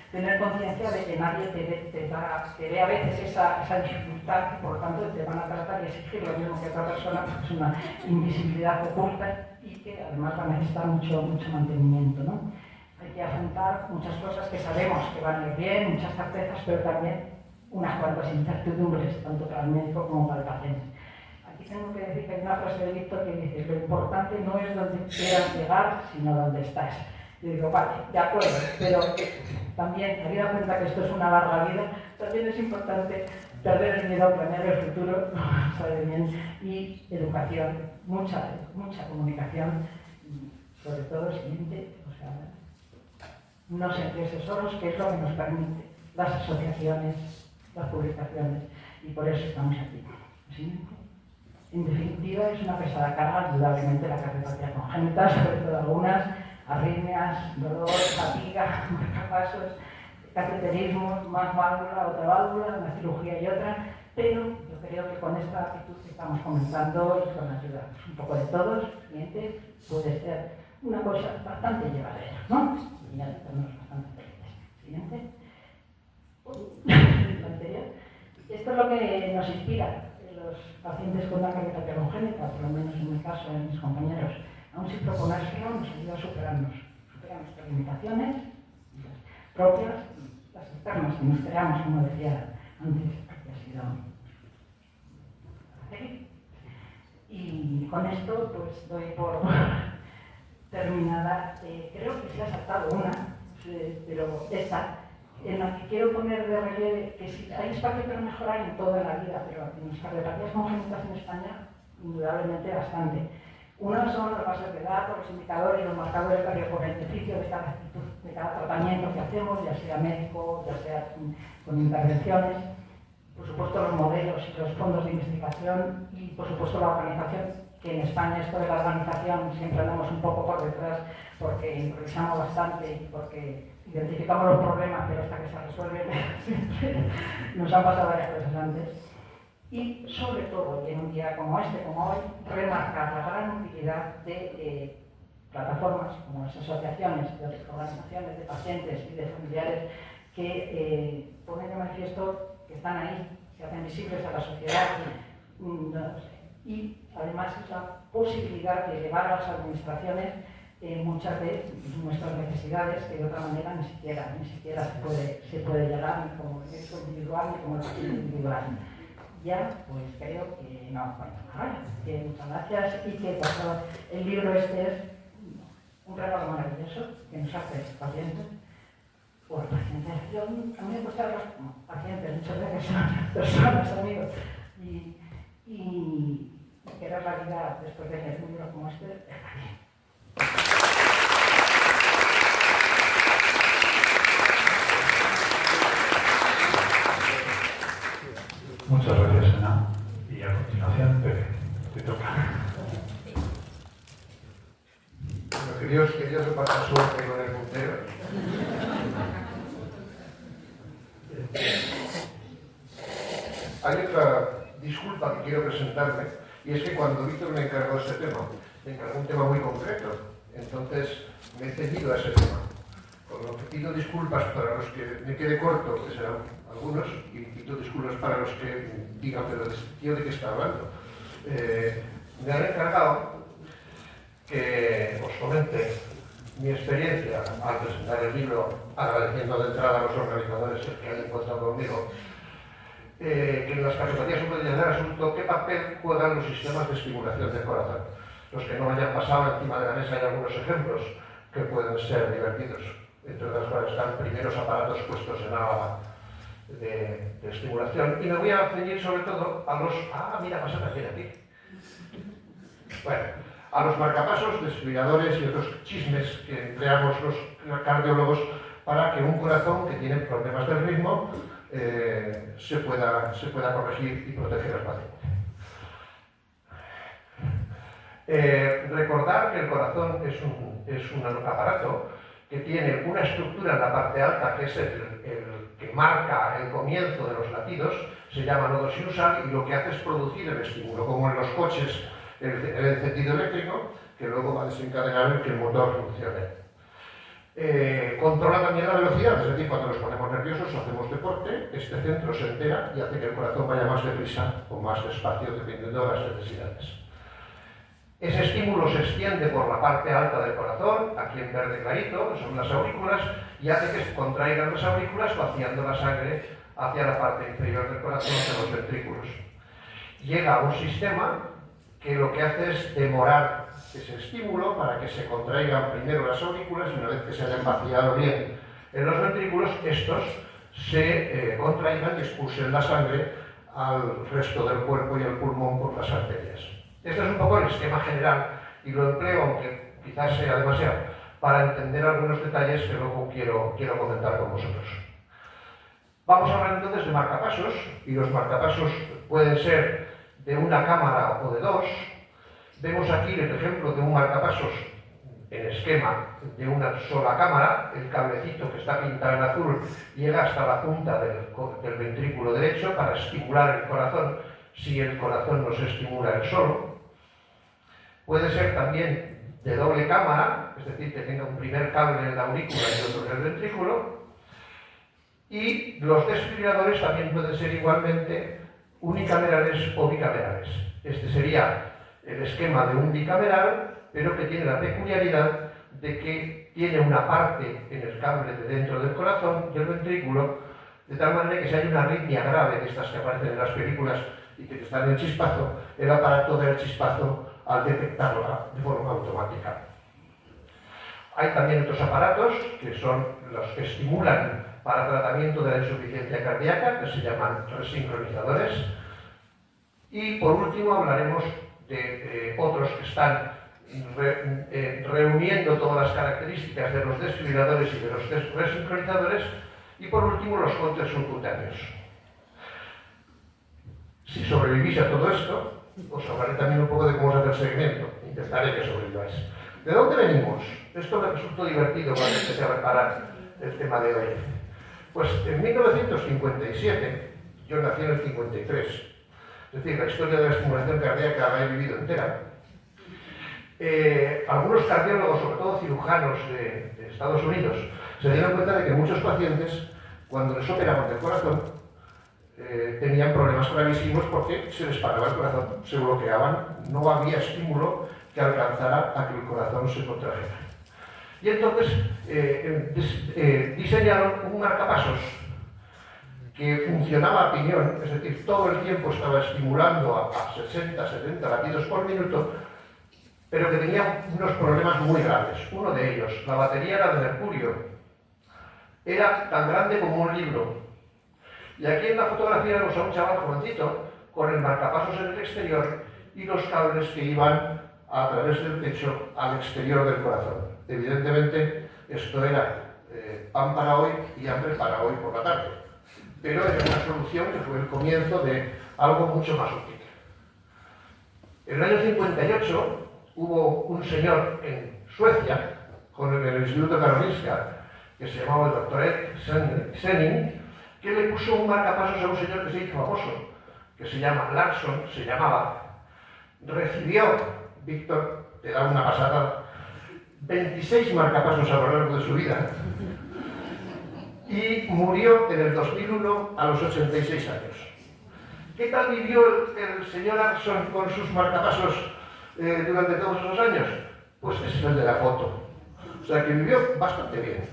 Tener conciencia de que nadie te ve a veces esa dificultad y por lo tanto te van a tratar y exigir lo mismo que otra persona, porque es una invisibilidad oculta y que además va a necesitar mucho mantenimiento, ¿no? Hay que afrontar muchas cosas que sabemos que van a ir bien, muchas certezas, pero también unas cuantas incertidumbres, tanto para el médico como para el paciente. Aquí tengo que decir que hay una frase de Víctor que dice: lo importante no es donde quieras llegar, sino donde estás. Yo digo, vale, de acuerdo, pero también, habida cuenta que esto es una larga vida, también es importante perder el miedo a planear el futuro, sabe bien, y educación, mucha comunicación, sobre todo siguiente, no sentirse solos, que es lo que nos permite las asociaciones, las publicaciones, y por eso estamos aquí. ¿Siguiente? En definitiva, es una pesada carga, indudablemente, la cardiopatía congénita, sobre todo algunas arritmias, dolor, fatiga, marcapasos, cateterismo, más válvula, otra válvula, una cirugía y otra, pero yo creo que con esta actitud que estamos comentando y con ayuda un poco de todos, siguiente, puede ser una cosa bastante llevadera, ¿no? Y ya tenemos bastante felices. Siguiente. Esto es lo que nos inspira los pacientes con una cardiopatía congénita, por lo menos en mi caso, en mis compañeros. Aún sin proponérselo, nos ayuda a superar nuestras limitaciones, las propias y las externas que nos creamos, como decía antes, que ha sido. Y con esto, pues doy por terminada. Creo que se ha saltado una, pero esta, en la que quiero poner de relieve que si hay espacio para mejorar en toda la vida, pero en las cardiopatías congénitas en España, indudablemente bastante. Uno son las bases de datos, los indicadores, los marcadores por el beneficio de cada tratamiento que hacemos, ya sea médico, ya sea con intervenciones. Por supuesto, los modelos y los fondos de investigación y, por supuesto, la organización, que en España esto de la organización siempre andamos un poco por detrás porque improvisamos bastante y porque identificamos los problemas, pero hasta que se resuelven siempre nos han pasado varias cosas antes. Y sobre todo, y en un día como este, como hoy, remarcar la gran utilidad de plataformas como las asociaciones, de organizaciones de pacientes y de familiares que ponen de manifiesto que están ahí, se hacen visibles a la sociedad y además esa posibilidad de llevar a las administraciones muchas de nuestras necesidades que de otra manera ni siquiera se puede llegar ni como médico individual ni como el paciente individual. Ya, pues creo que no, que muchas gracias y que por favor, el libro este es un regalo maravilloso que nos hace pacientes o pacientes. A mí me gusta verlos como pacientes, muchas veces son personas, amigos, y que la realidad después de leer un libro como este está bien. Muchas gracias, Ana. Y a continuación, Pepe, te toca. Bueno, querías repartir suerte con el puntero. Hay otra quiero presentarme, y es que cuando Víctor me encargó este tema, me encargó un tema muy concreto, entonces me he ceñido a ese tema. Con lo que pido disculpas para los que me quede corto, que serán algunos, y pido disculpas para los que digan, pero tío, ¿de qué está hablando? Me han encargado que os comente mi experiencia al presentar el libro, agradeciendo de entrada a los organizadores que han encontrado conmigo, que en las cardiopatías suprarenales del asunto, ¿qué papel juegan los sistemas de estimulación del corazón? Los que no hayan pasado encima de la mesa hay algunos ejemplos que pueden ser divertidos, entre otras cosas están primeros aparatos puestos en agua de estimulación, y me voy a ceñir sobre todo a los... mira, pasa también aquí. Bueno, a los marcapasos, desfibriladores y otros chismes que empleamos los cardiólogos para que un corazón que tiene problemas del ritmo se pueda corregir y proteger al paciente. Recordar que el corazón es un aparato que tiene una estructura en la parte alta, que es el que marca el comienzo de los latidos, se llama nodo sinusal, y lo que hace es producir el estímulo, como en los coches el encendido eléctrico, que luego va a desencadenar el que el motor funcione. Controla también la velocidad, es decir, cuando nos ponemos nerviosos o hacemos deporte, este centro se entera y hace que el corazón vaya más deprisa o más despacio, dependiendo de las necesidades. Ese estímulo se extiende por la parte alta del corazón, aquí en verde clarito, que son las aurículas, y hace que se contraigan las aurículas, vaciando la sangre hacia la parte inferior del corazón, hacia los ventrículos. Llega a un sistema que lo que hace es demorar ese estímulo para que se contraigan primero las aurículas, y una vez que se hayan vaciado bien en los ventrículos, estos se contraigan y expulsen la sangre al resto del cuerpo y al pulmón por las arterias. Este es un poco el esquema general, y lo empleo, aunque quizás sea demasiado, para entender algunos detalles que luego quiero comentar con vosotros. Vamos a hablar entonces de marcapasos, y los marcapasos pueden ser de una cámara o de dos. Vemos aquí el ejemplo de un marcapasos en esquema de una sola cámara. El cablecito que está pintado en azul llega hasta la punta del ventrículo derecho para estimular el corazón, si el corazón no se estimula él solo. Puede ser también de doble cámara, es decir, que tenga un primer cable en la aurícula y otro en el ventrículo. Y los desfibriladores también pueden ser igualmente unicamerales o bicamerales. Este sería el esquema de un bicameral, pero que tiene la peculiaridad de que tiene una parte en el cable de dentro del corazón y el ventrículo, de tal manera que si hay una arritmia grave, de estas que aparecen en las películas y que están en el chispazo, el aparato da el chispazo al detectarla de forma automática. Hay también otros aparatos que son los que estimulan para tratamiento de la insuficiencia cardíaca, que se llaman resincronizadores. Y por último hablaremos de otros que están reuniendo todas las características de los desfibriladores y de los resincronizadores. Y por último los contes subcutáneos. Si sobrevivís a todo esto, os hablaré también un poco de cómo se hace el seguimiento. Intentaré que sobreviváis. ¿De dónde venimos? Esto me resultó divertido cuando empecé a preparar el tema de hoy. Pues en 1957, yo nací en el 53, es decir, la historia de la estimulación cardíaca la he vivido entera. Algunos cardiólogos, sobre todo cirujanos de Estados Unidos, se dieron cuenta de que muchos pacientes, cuando les operaban del corazón, tenían problemas gravísimos porque se les paraba el corazón, se bloqueaban, no había estímulo que alcanzara a que el corazón se contrajera. Y entonces diseñaron un marcapasos que funcionaba a piñón, es decir, todo el tiempo estaba estimulando a 60, 70 latidos por minuto, pero que tenía unos problemas muy graves. Uno de ellos, la batería era de mercurio, era tan grande como un libro. Y aquí en la fotografía vemos a un chaval jovencito con el marcapasos en el exterior y los cables que iban a través del pecho al exterior del corazón. Evidentemente, esto era pan para hoy y hambre para hoy por la tarde. Pero era una solución que fue el comienzo de algo mucho más útil. En el año 58 hubo un señor en Suecia, con el Instituto Karolinska, que se llamaba el Dr. Ed Senning, que le puso un marcapasos a un señor que se hizo famoso, que se llama Larson, se llamaba, recibió, Víctor, te da una pasada, 26 marcapasos a lo largo de su vida y murió en el 2001 a los 86 años. ¿Qué tal vivió el señor Larson con sus marcapasos durante todos esos años? Pues ese es el de la foto. O sea que vivió bastante bien.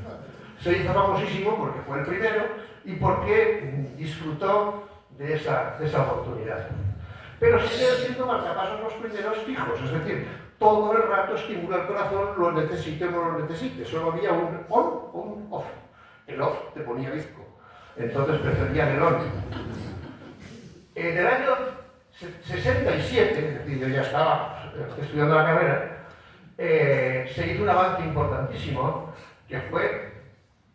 Se hizo famosísimo porque fue el primero y porque disfrutó de esa oportunidad. Pero siguen siendo marcapasos los primeros fijos, es decir, todo el rato estimula el corazón, lo necesite o no lo necesite. Solo había un on o un off. El off te ponía bizco, entonces preferían el on. En el año 67, es decir, yo ya estaba estudiando la carrera, se hizo un avance importantísimo, que fue,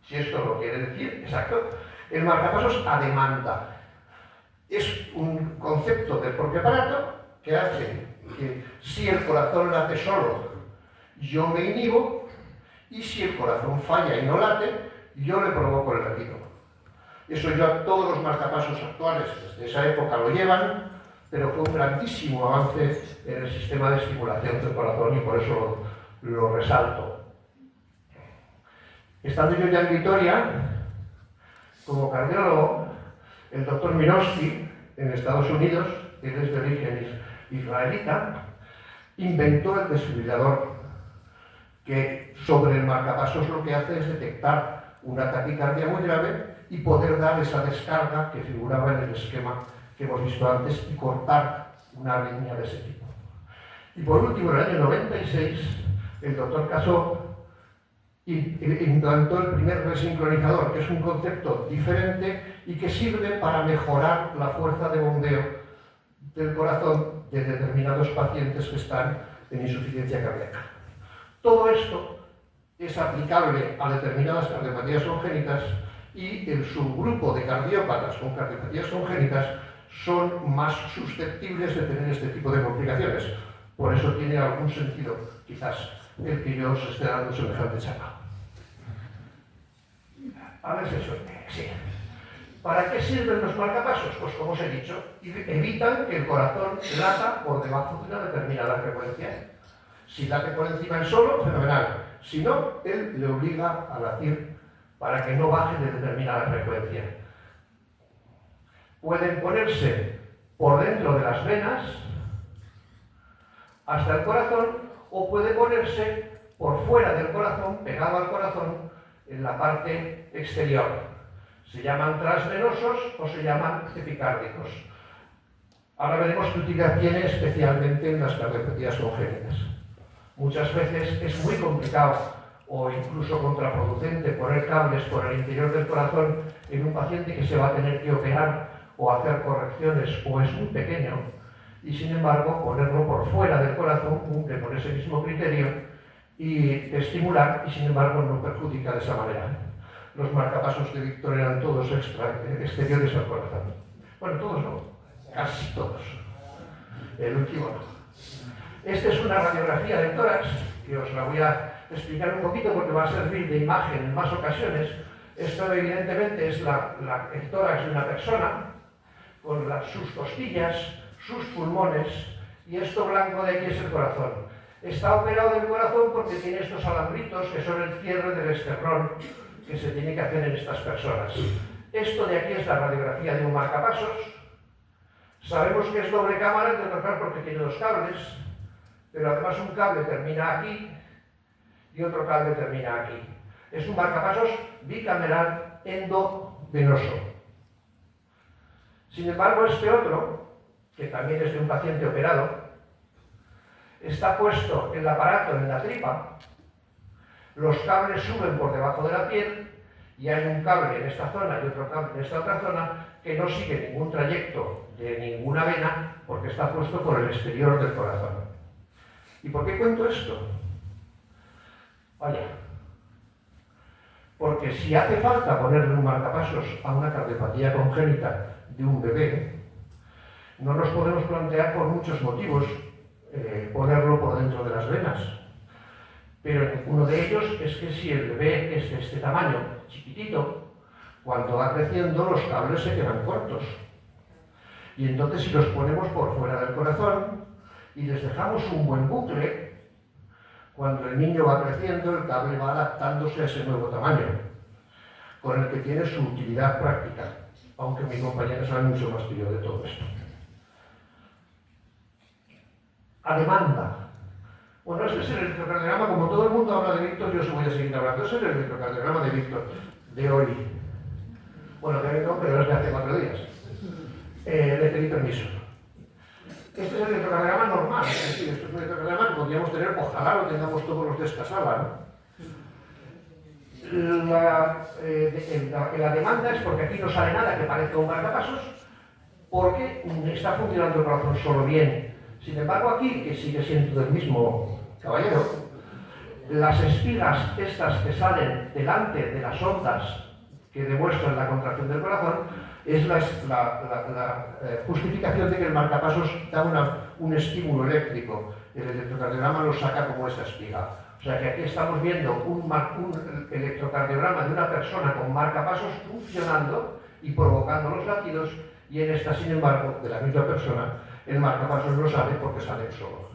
si esto lo quiere decir, exacto, el marcapasos a demanda. Es un concepto del propio aparato que hace que si el corazón late solo, yo me inhibo, y si el corazón falla y no late, yo le provoco el latido. Eso ya todos los marcapasos actuales desde esa época lo llevan, pero fue un grandísimo avance en el sistema de estimulación del corazón y por eso lo resalto. Estando yo ya en Vitoria, como cardiólogo, el doctor Miroski, en Estados Unidos, él es de origen israelita, inventó el desfibrilador, que sobre el marcapasos lo que hace es detectar una taquicardia muy grave y poder dar esa descarga que figuraba en el esquema que hemos visto antes y cortar una arritmia de ese tipo. Y por último, en el año 96, el doctor Casó implantó el primer resincronizador, que es un concepto diferente y que sirve para mejorar la fuerza de bombeo del corazón de determinados pacientes que están en insuficiencia cardíaca. Todo esto es aplicable a determinadas cardiopatías congénitas y el subgrupo de cardiópatas con cardiopatías congénitas son más susceptibles de tener este tipo de complicaciones. Por eso tiene algún sentido, quizás, el que yo os esté dando semejante charla. A ver si eso. Sí. ¿Para qué sirven los marcapasos? Pues como os he dicho, evitan que el corazón lata por debajo de una determinada frecuencia. Si late por encima el solo, fenomenal. Si no, él le obliga a latir para que no baje de determinada frecuencia. Pueden ponerse por dentro de las venas hasta el corazón o puede ponerse por fuera del corazón, pegado al corazón, en la parte exterior. Se llaman transvenosos o se llaman epicárdicos. Ahora veremos qué utilidad tiene especialmente en las cardiopatías congénitas. Muchas veces es muy complicado o incluso contraproducente poner cables por el interior del corazón en un paciente que se va a tener que operar o hacer correcciones o es muy pequeño y sin embargo ponerlo por fuera del corazón cumple con ese mismo criterio y estimular y sin embargo no perjudica de esa manera. Los marcapasos de Víctor eran todos exteriores al corazón. Bueno, todos no, casi todos. El último no. Esta es una radiografía de tórax, que os la voy a explicar un poquito porque va a servir de imagen en más ocasiones. Esto evidentemente es el tórax de una persona, con sus costillas, sus pulmones, y esto blanco de aquí es el corazón. Está operado del corazón porque tiene estos alambritos que son el cierre del esternón que se tiene que hacer en estas personas. Esto de aquí es la radiografía de un marcapasos. Sabemos que es doble cámara de tocar porque tiene dos cables, pero además un cable termina aquí y otro cable termina aquí. Es un marcapasos bicameral endovenoso. Sin embargo, este otro, que también es de un paciente operado, está puesto el aparato en la tripa, los cables suben por debajo de la piel y hay un cable en esta zona y otro cable en esta otra zona que no sigue ningún trayecto de ninguna vena porque está puesto por el exterior del corazón. ¿Y por qué cuento esto? Vaya, porque si hace falta ponerle un marcapasos a una cardiopatía congénita de un bebé, no nos podemos plantear por muchos motivos ponerlo por dentro de las venas. Pero uno de ellos es que si el bebé es de este tamaño, chiquitito, cuando va creciendo los cables se quedan cortos. Y entonces si los ponemos por fuera del corazón y les dejamos un buen bucle, cuando el niño va creciendo, el cable va adaptándose a ese nuevo tamaño, con el que tiene su utilidad práctica, aunque mi compañera sabe mucho más que yo de todo esto. A demanda. Bueno, este es el electrocardiograma, como todo el mundo habla de Víctor, yo os voy a seguir hablando. Este es el electrocardiograma de Víctor, de hoy. Bueno, de hoy no, pero es de hace 4 días. Le pedí permiso. Este es el electrocardiograma normal, es decir, este es un electrocardiograma que podríamos tener, ojalá lo tengamos todos los de esta sala, ¿no? La demanda es porque aquí no sale nada que parezca un marcapasos, porque está funcionando el corazón solo bien. Sin embargo, aquí, que sigue siendo del mismo caballero, las espigas estas que salen delante de las ondas que demuestran la contracción del corazón es la justificación de que el marcapasos da un estímulo eléctrico. El electrocardiograma lo saca como esa espiga. O sea que aquí estamos viendo un electrocardiograma de una persona con marcapasos funcionando y provocando los latidos, y en esta, sin embargo, de la misma persona, el marcapasos no sale porque sale solo.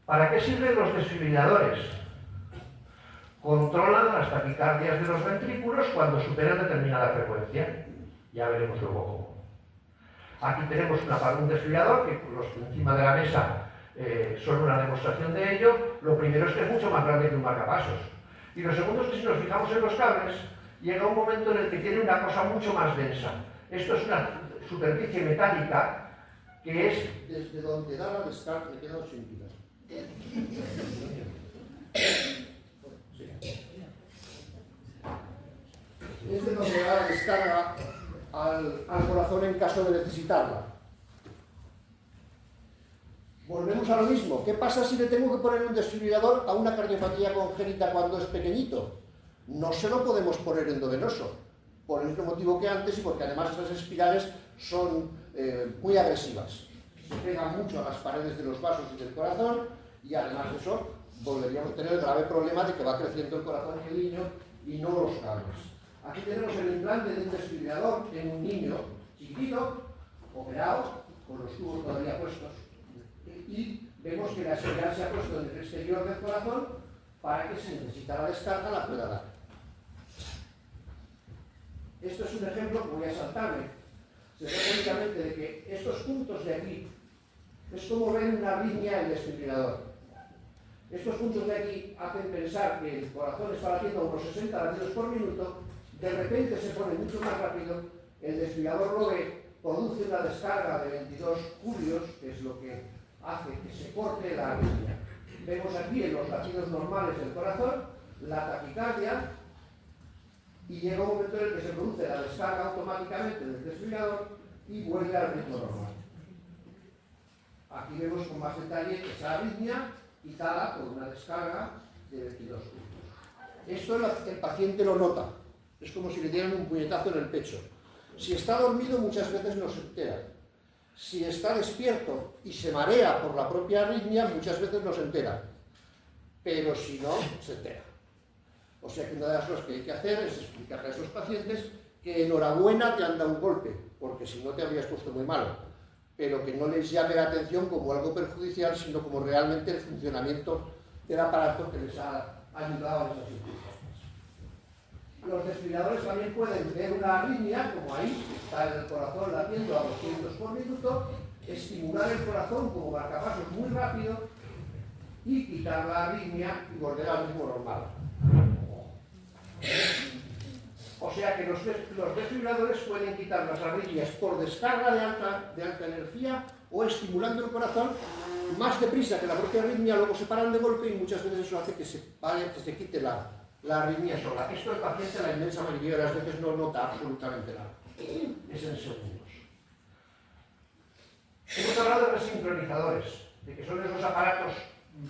¿Para qué sirven los desfibriladores? Controlan las taquicardias de los ventrículos cuando superan determinada frecuencia. Ya veremos luego cómo. Aquí tenemos un desfibrilador que los encima de la mesa son una demostración de ello. Lo primero es que es mucho más grande que un marcapasos. Y lo segundo es que si nos fijamos en los cables, llega un momento en el que tiene una cosa mucho más densa. Esto es una superficie metálica que es desde donde da la descarga. Me he quedado sin pilas. Es de donde da la descarga al corazón en caso de necesitarla. Volvemos a lo mismo. ¿Qué pasa si le tengo que poner un desfibrilador a una cardiopatía congénita cuando es pequeñito? No se lo podemos poner endovenoso, por el mismo motivo que antes y porque además estas espirales son muy agresivas. Se pegan mucho a las paredes de los vasos y del corazón, y además de eso volveríamos a tener el grave problema de que va creciendo el corazón del niño y no los cables. Aquí tenemos el implante de un desfibrilador en un niño chiquitito, operado, con los tubos todavía puestos, y vemos que la espiral se ha puesto en el exterior del corazón para que si necesita la descarga la pueda dar. Esto es un ejemplo que voy a saltarme. Se trata únicamente de que estos puntos de aquí es como ver una arritmia en el desfibrilador. Estos puntos de aquí hacen pensar que el corazón está latiendo a unos 60 latidos por minuto, de repente se pone mucho más rápido, el desfibrilador lo ve, produce una descarga de 22 julios, que es lo que hace que se corte la arritmia. Vemos aquí en los latidos normales del corazón la taquicardia, y llega un momento en el que se produce la descarga automáticamente del desfibrilador y vuelve al ritmo normal. Aquí vemos con más detalle esa arritmia quitada por una descarga de 22 puntos. Esto el paciente lo nota, es como si le dieran un puñetazo en el pecho. Si está dormido muchas veces no se entera. Si está despierto y se marea por la propia arritmia muchas veces no se entera. Pero si no, se entera. O sea que una de las cosas que hay que hacer es explicarle a esos pacientes que enhorabuena te han dado un golpe, porque si no te habrías puesto muy malo, pero que no les llame la atención como algo perjudicial, sino como realmente el funcionamiento del aparato que les ha ayudado en esas circunstancias. Los desfibriladores también pueden ver una arritmia, como ahí, está el corazón latiendo a 200 por minuto, estimular el corazón como marcapasos muy rápido y quitar la arritmia y volver al ritmo normal. O sea que los desfibriladores pueden quitar las arritmias por descarga de alta energía o estimulando el corazón más deprisa que la propia arritmia, luego se paran de golpe y muchas veces eso hace que se quite la arritmia sola. Esto el paciente la inmensa mayoría de las veces no nota absolutamente nada. Es en segundos. Hemos hablado de resincronizadores, de que son esos aparatos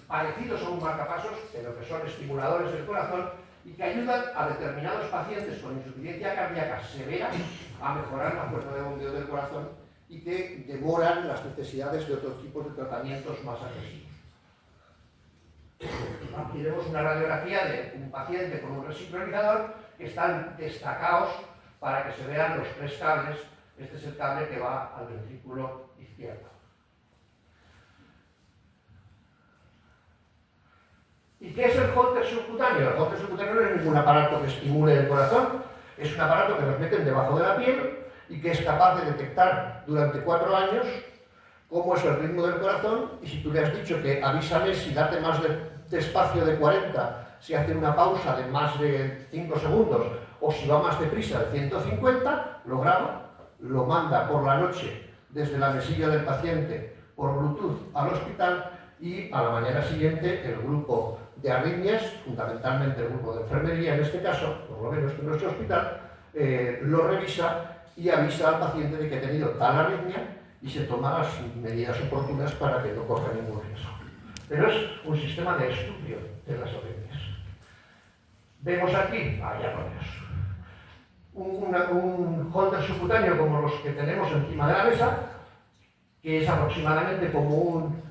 parecidos a un marcapasos, pero que son estimuladores del corazón y que ayudan a determinados pacientes con insuficiencia cardíaca severa a mejorar la fuerza de bombeo del corazón y que demoran las necesidades de otros tipos de tratamientos más agresivos. Aquí vemos una radiografía de un paciente con un resincronizador que están destacados para que se vean los 3 cables Este es el cable que va al ventrículo izquierdo. ¿Y qué es el Holter subcutáneo? El Holter subcutáneo no es ningún aparato que estimule el corazón, es un aparato que nos meten debajo de la piel y que es capaz de detectar durante 4 años cómo es el ritmo del corazón, y si tú le has dicho que avísame si date más de espacio de 40, si hace una pausa de más de 5 segundos o si va más deprisa de 150, lo graba, lo manda por la noche desde la mesilla del paciente por Bluetooth al hospital y a la mañana siguiente el grupo de arritmias, fundamentalmente el grupo de enfermería en este caso, por lo menos en nuestro hospital, lo revisa y avisa al paciente de que ha tenido tal arritmia y se toma las medidas oportunas para que no corra ningún riesgo. Pero es un sistema de estudio de las arritmias. Vemos aquí, ya por Dios, un holter subcutáneo como los que tenemos encima de la mesa, que es aproximadamente como un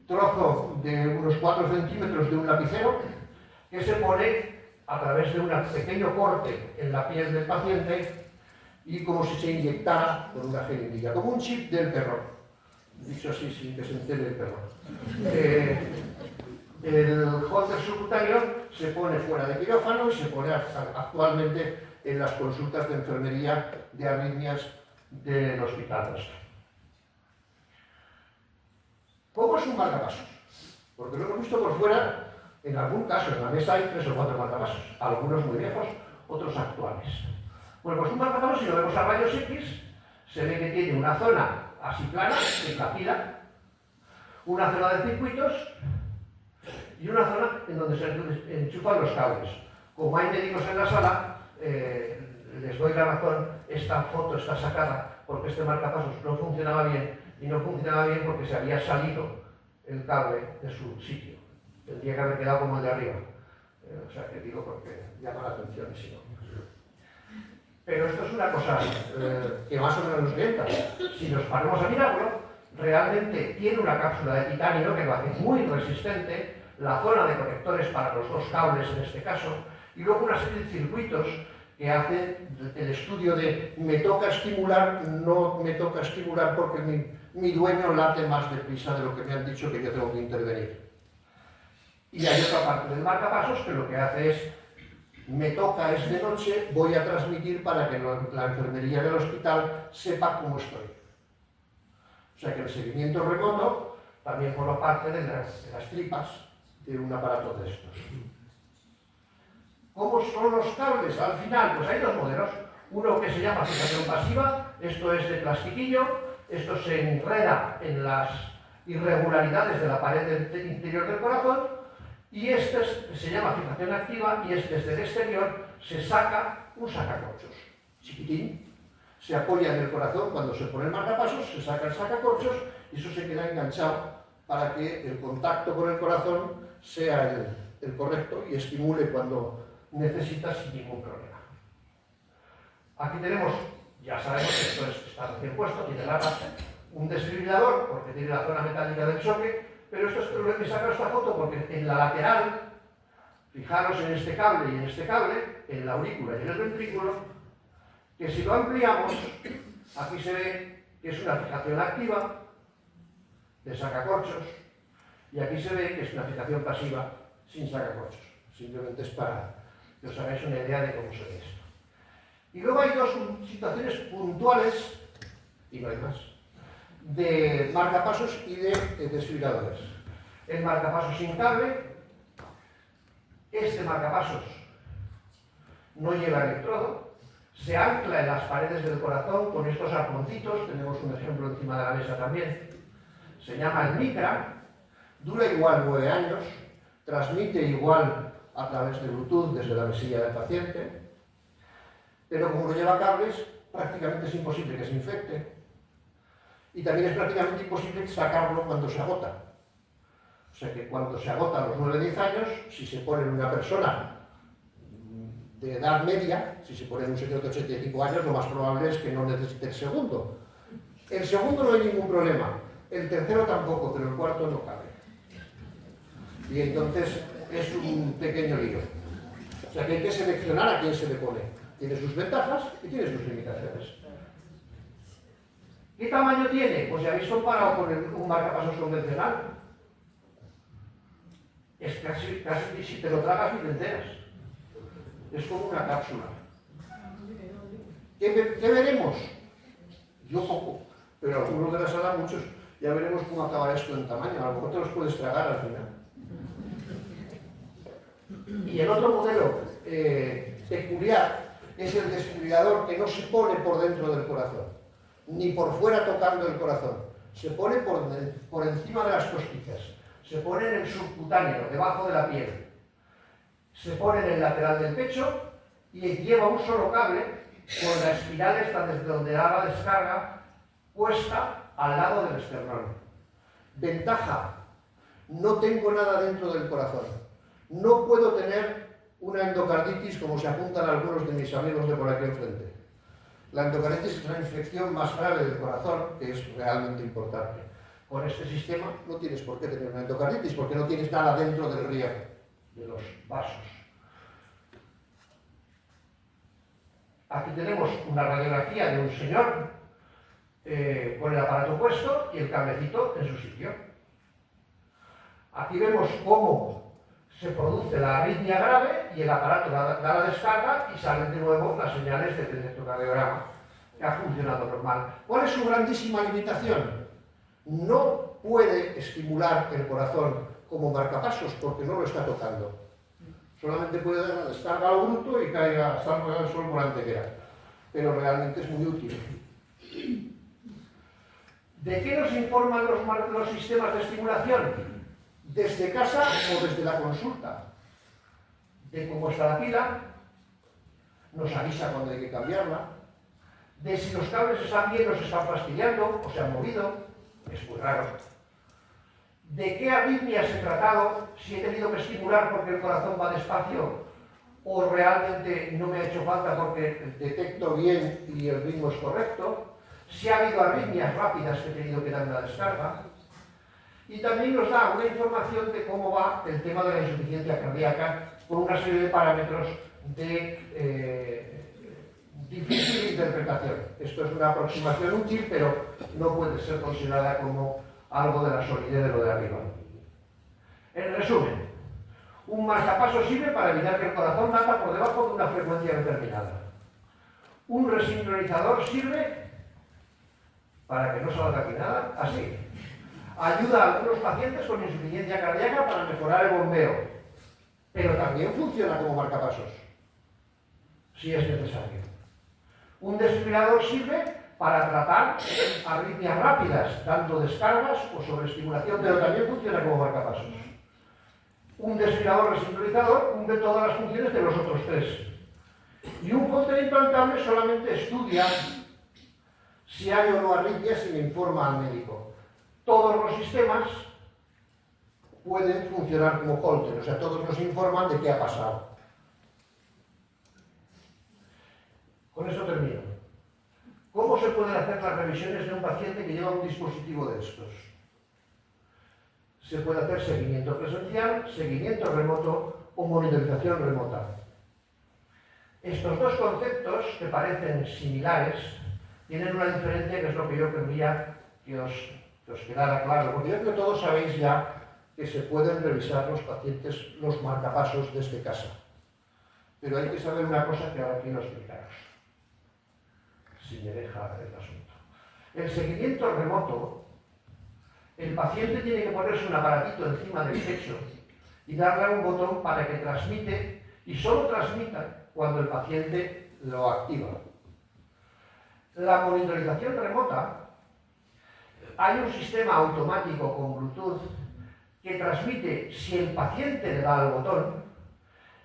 trozo de unos 4 centímetros de un lapicero, que se pone a través de un pequeño corte en la piel del paciente y como si se inyectara con una jeringuilla, como un chip del perro, dicho así sin que se entere el perro. El holter subcutáneo se pone fuera de quirófano y se pone actualmente en las consultas de enfermería de arritmias del hospital nuestro. ¿Cómo es un marcapasos? Porque lo hemos visto por fuera, en algún caso en la mesa hay 3 o 4 marcapasos, algunos muy viejos, otros actuales. Bueno, pues un marcapasos, si lo vemos a rayos X, se ve que tiene una zona así plana, que es la pila, una zona de circuitos y una zona en donde se enchufan los cables. Como hay médicos en la sala, les doy la razón, esta foto está sacada porque este marcapasos no funcionaba bien, y no funcionaba bien porque se había salido el cable de su sitio. Tendría que haber quedado como el de arriba. O sea, que digo porque llama la atención y si no. Pero esto es una cosa que más o menos nos orienta. Si nos paramos a mirarlo, realmente tiene una cápsula de titanio que lo hace muy resistente, la zona de conectores para los 2 cables en este caso, y luego una serie de circuitos que hacen el estudio de me toca estimular, no me toca estimular porque mi dueño late más deprisa de lo que me han dicho que yo tengo que intervenir. Y hay otra parte del marcapasos que lo que hace es me toca, es de noche, voy a transmitir para que la enfermería del hospital sepa cómo estoy. O sea que el seguimiento remoto también forma parte de las tripas de un aparato de estos. ¿Cómo son los cables? Al final, pues hay 2 modelos. Uno que se llama fijación pasiva, esto es de plastiquillo, esto se enreda en las irregularidades de la pared interior del corazón, y este se llama fijación activa y es desde el exterior se saca un sacacorchos chiquitín, se apoya en el corazón cuando se pone el marcapasos, se saca el sacacorchos y eso se queda enganchado para que el contacto con el corazón sea el correcto y estimule cuando necesita sin ningún problema. Aquí tenemos, ya sabemos que esto está recién puesto, tiene la base, un desfibrilador porque tiene la zona metálica del choque. Pero esto es que sacar esta foto porque en la lateral, fijaros en este cable y en este cable, en la aurícula y en el ventrículo, que si lo ampliamos, aquí se ve que es una fijación activa de sacacorchos y aquí se ve que es una fijación pasiva sin sacacorchos. Simplemente es para que os hagáis una idea de cómo se ve esto. Y luego hay 2 situaciones puntuales, y no hay más, de marcapasos y de desfibriladores. El marcapasos sin cable, este marcapasos no lleva electrodo, se ancla en las paredes del corazón con estos arponcitos, tenemos un ejemplo encima de la mesa también, se llama el Micra, dura igual 9 años, transmite igual a través de Bluetooth desde la mesilla del paciente, pero como no lleva cables, prácticamente es imposible que se infecte. Y también es prácticamente imposible sacarlo cuando se agota. O sea que cuando se agota a los 9-10 años, si se pone en una persona de edad media, si se pone en un señor de 85 años, lo más probable es que no necesite el segundo. El segundo no hay ningún problema, el tercero tampoco, pero el cuarto no cabe. Y entonces es un pequeño lío. O sea que hay que seleccionar a quién se le pone. Tiene sus ventajas y tiene sus limitaciones. ¿Qué tamaño tiene? Pues ya habéis comparado con un marcapasos convencional. Es casi si te lo tragas ni te enteras. Es como una cápsula. ¿Qué veremos? Yo poco, pero algunos de la sala, muchos. Ya veremos cómo acaba esto en tamaño. A lo mejor te los puedes tragar al final. Y el otro modelo peculiar es el desfibrilador que no se pone por dentro del corazón, ni por fuera tocando el corazón. Se pone por encima de las costillas. Se pone en el subcutáneo, debajo de la piel. Se pone en el lateral del pecho y lleva un solo cable con la espiral esta desde donde haga descarga puesta al lado del esternón. Ventaja: no tengo nada dentro del corazón. No puedo tener una endocarditis como se apuntan algunos de mis amigos de por aquí enfrente. La endocarditis es una infección más grave del corazón que es realmente importante. Con este sistema no tienes por qué tener una endocarditis porque no tienes nada dentro del riego de los vasos. Aquí tenemos una radiografía de un señor con el aparato puesto y el cablecito en su sitio. Aquí vemos cómo se produce la arritmia grave y el aparato da la descarga y salen de nuevo las señales del electrocardiograma, que ha funcionado normal. ¿Cuál es su grandísima limitación? No puede estimular el corazón como marcapasos porque no lo está tocando. Solamente puede dar la descarga al bruto y caiga, salga al suelo por antequera. Pero realmente es muy útil. ¿De qué nos informan los sistemas de estimulación? ¿Desde casa o desde la consulta? De cómo está la pila, nos avisa cuando hay que cambiarla, de si los cables están bien o se están fastidiando o se han movido, es muy raro. ¿De qué arritmias he tratado? Si he tenido que estimular porque el corazón va despacio o realmente no me ha hecho falta porque detecto bien y el ritmo es correcto. Si ha habido arritmias rápidas que he tenido que dar una descarga. Y también nos da una información de cómo va el tema de la insuficiencia cardíaca con una serie de parámetros de difícil interpretación. Esto es una aproximación útil, pero no puede ser considerada como algo de la solidez de lo de arriba. En resumen, un marcapasos sirve para evitar que el corazón lata por debajo de una frecuencia determinada. Un resincronizador sirve para que no salga aquí nada, así. Ayuda a algunos pacientes con insuficiencia cardíaca para mejorar el bombeo, pero también funciona como marcapasos, si es necesario. Un desfibrilador sirve para tratar arritmias rápidas, dando descargas o sobreestimulación, pero también funciona como marcapasos. Un desfibrilador resincronizador cumple todas las funciones de los otros tres. Y un Holter implantable solamente estudia si hay o no arritmias y me informa al médico. Todos los sistemas pueden funcionar como Holter, o sea, todos nos informan de qué ha pasado. Con esto termino. ¿Cómo se pueden hacer las revisiones de un paciente que lleva un dispositivo de estos? Se puede hacer seguimiento presencial, seguimiento remoto o monitorización remota. Estos dos conceptos, que parecen similares, tienen una diferencia que es lo que yo querría que os quedara claro, porque yo creo que todos sabéis ya que se pueden revisar los pacientes, los marcapasos desde casa. Pero hay que saber una cosa que ahora quiero explicaros, si me deja el asunto. El seguimiento remoto, el paciente tiene que ponerse un aparatito encima del pecho y darle a un botón para que transmite, y solo transmita cuando el paciente lo activa. La monitorización remota, hay un sistema automático con Bluetooth que transmite si el paciente le da al botón,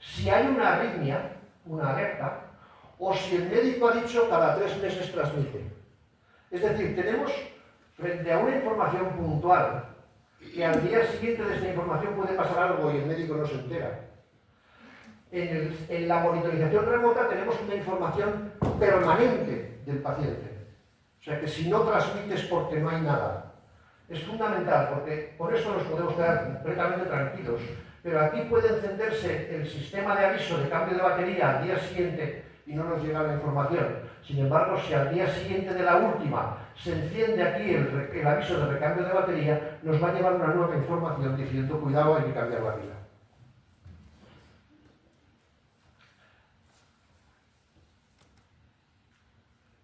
si hay una arritmia, una alerta, o si el médico ha dicho cada 3 meses transmite. Es decir, tenemos frente a una información puntual que al día siguiente de esta información puede pasar algo y el médico no se entera. En la monitorización remota tenemos una información permanente del paciente. O sea que si no transmites porque no hay nada. Es fundamental porque por eso nos podemos quedar completamente tranquilos. Pero aquí puede encenderse el sistema de aviso de cambio de batería al día siguiente y no nos llega la información. Sin embargo, si al día siguiente de la última se enciende aquí el aviso de recambio de batería, nos va a llevar una nueva información diciendo, cuidado, hay que cambiar la pila.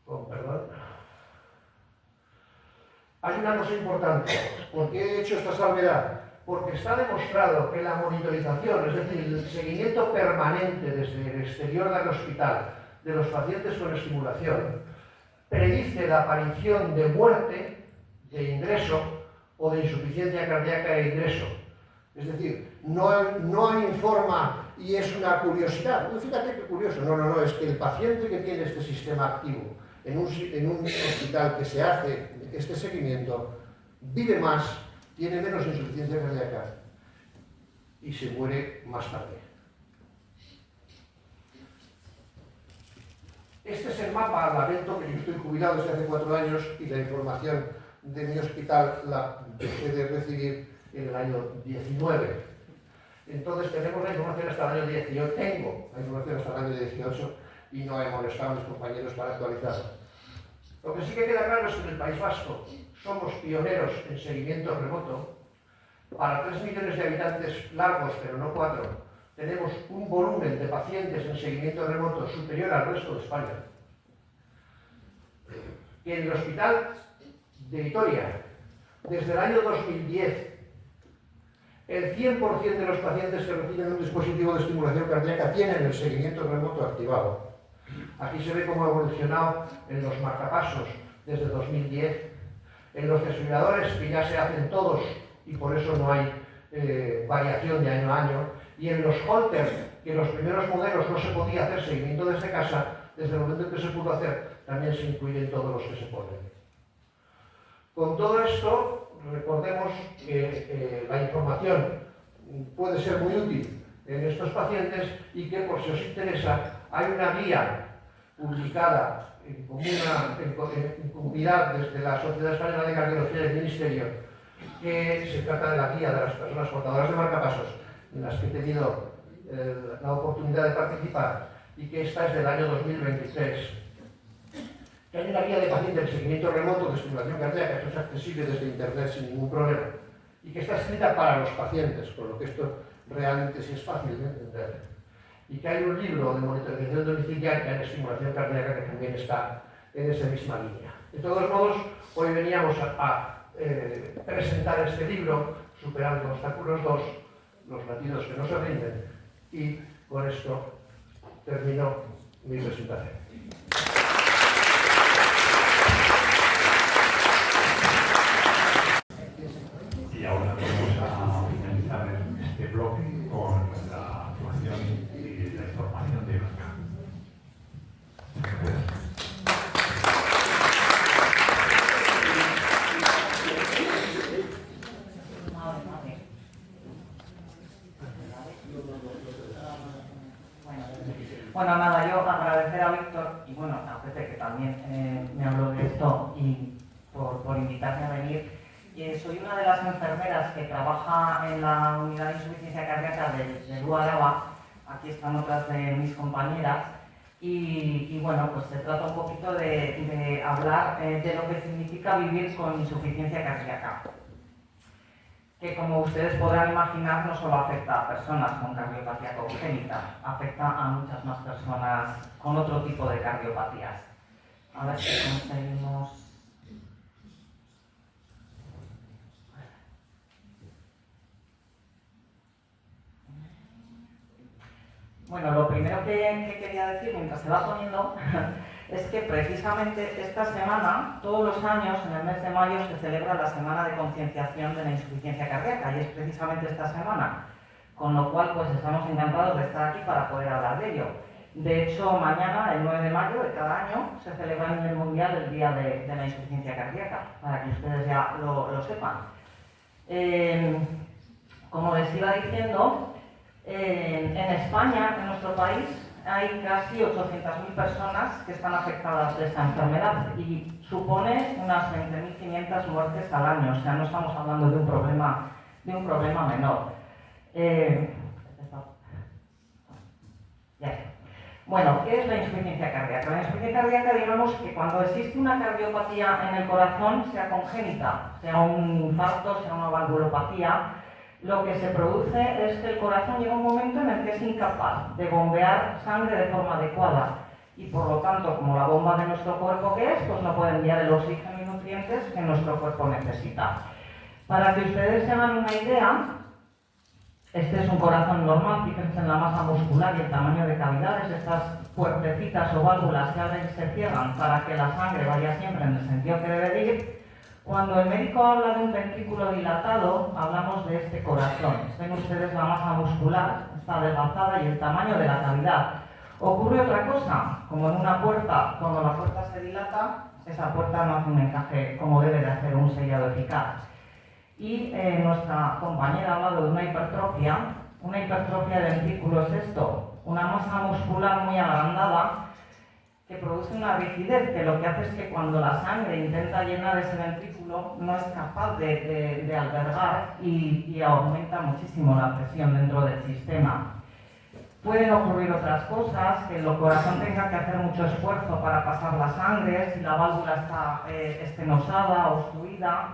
Con perdón. Hay una cosa importante. ¿Por qué he hecho esta salvedad? Porque está demostrado que la monitorización, es decir, el seguimiento permanente desde el exterior del hospital de los pacientes con estimulación, predice la aparición de muerte, de ingreso o de insuficiencia cardíaca e ingreso. Es decir, no informa y es una curiosidad. Fíjate qué curioso. No, es que el paciente que tiene este sistema activo en un hospital que se hace este seguimiento vive más, tiene menos insuficiencia cardíaca y se muere más tarde. Este es el mapa al lamento que yo estoy jubilado desde hace 4 años y la información de mi hospital la dejé de recibir en el año 19. Entonces tenemos la información hasta el año 18, tengo la información hasta el año 18 y no he molestado a mis compañeros para actualizarla. Lo que sí que queda claro es que en el País Vasco somos pioneros en seguimiento remoto. Para 3 millones de habitantes largos, pero no 4, tenemos un volumen de pacientes en seguimiento remoto superior al resto de España. Y en el Hospital de Vitoria, desde el año 2010, el 100% de los pacientes que reciben un dispositivo de estimulación cardíaca tienen el seguimiento remoto activado. Aquí se ve cómo ha evolucionado en los marcapasos desde 2010, en los desfibriladores que ya se hacen todos y por eso no hay variación de año a año, y en los Holter, que en los primeros modelos no se podía hacer seguimiento desde casa, desde el momento en que se pudo hacer, también se incluyen todos los que se ponen. Con todo esto, recordemos que la información puede ser muy útil en estos pacientes y que, por si os interesa, hay una guía publicada en comunidad desde la Sociedad Española de Cardiología del Ministerio, que se trata de la guía de las personas portadoras de marcapasos, en las que he tenido la oportunidad de participar, y que esta es del año 2023. Que hay una guía de pacientes de seguimiento remoto de estimulación cardíaca, que es accesible desde internet sin ningún problema, y que está escrita para los pacientes, por lo que esto realmente sí es fácil de entender. Y que hay un libro de monitorización domiciliaria en estimulación cardíaca que también está en esa misma línea. De todos modos, hoy veníamos a presentar este libro, Superando Obstáculos 2, los latidos que no se rinden, y con esto termino mi presentación. Y ahora vamos a finalizar este bloque con la actuación y la información de Blanca. Bueno, nada, yo agradecer a Víctor y bueno, a Pepe que también me habló de esto y por invitarme a venir. Soy una de las enfermeras que trabaja en la unidad de insuficiencia cardíaca de Lua Araba. Aquí están otras de mis compañeras y bueno, pues se trata un poquito de hablar de lo que significa vivir con insuficiencia cardíaca, que como ustedes podrán imaginar no solo afecta a personas con cardiopatía congénita, afecta a muchas más personas con otro tipo de cardiopatías. A ver si conseguimos... Bueno, lo primero que quería decir mientras se va poniendo es que precisamente esta semana, todos los años, en el mes de mayo, se celebra la Semana de Concienciación de la Insuficiencia Cardíaca y es precisamente esta semana, con lo cual pues estamos encantados de estar aquí para poder hablar de ello. De hecho, mañana, el 9 de mayo de cada año, se celebra a nivel mundial el Día de la Insuficiencia Cardíaca, para que ustedes ya lo sepan. Como les iba diciendo, en España, en nuestro país, hay casi 800.000 personas que están afectadas de esta enfermedad y supone unas 20.500 muertes al año, o sea, no estamos hablando de un problema menor. Bueno, ¿qué es la insuficiencia cardíaca? La insuficiencia cardíaca, digamos que cuando existe una cardiopatía en el corazón, sea congénita, sea un infarto, sea una valvulopatía, lo que se produce es que el corazón llega un momento en el que es incapaz de bombear sangre de forma adecuada y por lo tanto, como la bomba de nuestro cuerpo que es, pues no puede enviar el oxígeno y nutrientes que nuestro cuerpo necesita. Para que ustedes se hagan una idea, este es un corazón normal, fíjense en la masa muscular y el tamaño de cavidades, estas puertecitas o válvulas se abren y se cierran para que la sangre vaya siempre en el sentido que debe de ir. Cuando el médico habla de un ventrículo dilatado, hablamos de este corazón. Ven ustedes la masa muscular, está adelgazada y el tamaño de la cavidad. Ocurre otra cosa, como en una puerta, cuando la puerta se dilata, esa puerta no hace un encaje como debe de hacer un sellado eficaz. Y nuestra compañera ha hablado de una hipertrofia. Una hipertrofia de ventrículo es esto, una masa muscular muy agrandada que produce una rigidez que lo que hace es que cuando la sangre intenta llenar ese ventrículo no es capaz de albergar y aumenta muchísimo la presión dentro del sistema. Pueden ocurrir otras cosas, que el corazón tenga que hacer mucho esfuerzo para pasar la sangre, si la válvula está estenosada, obstruida,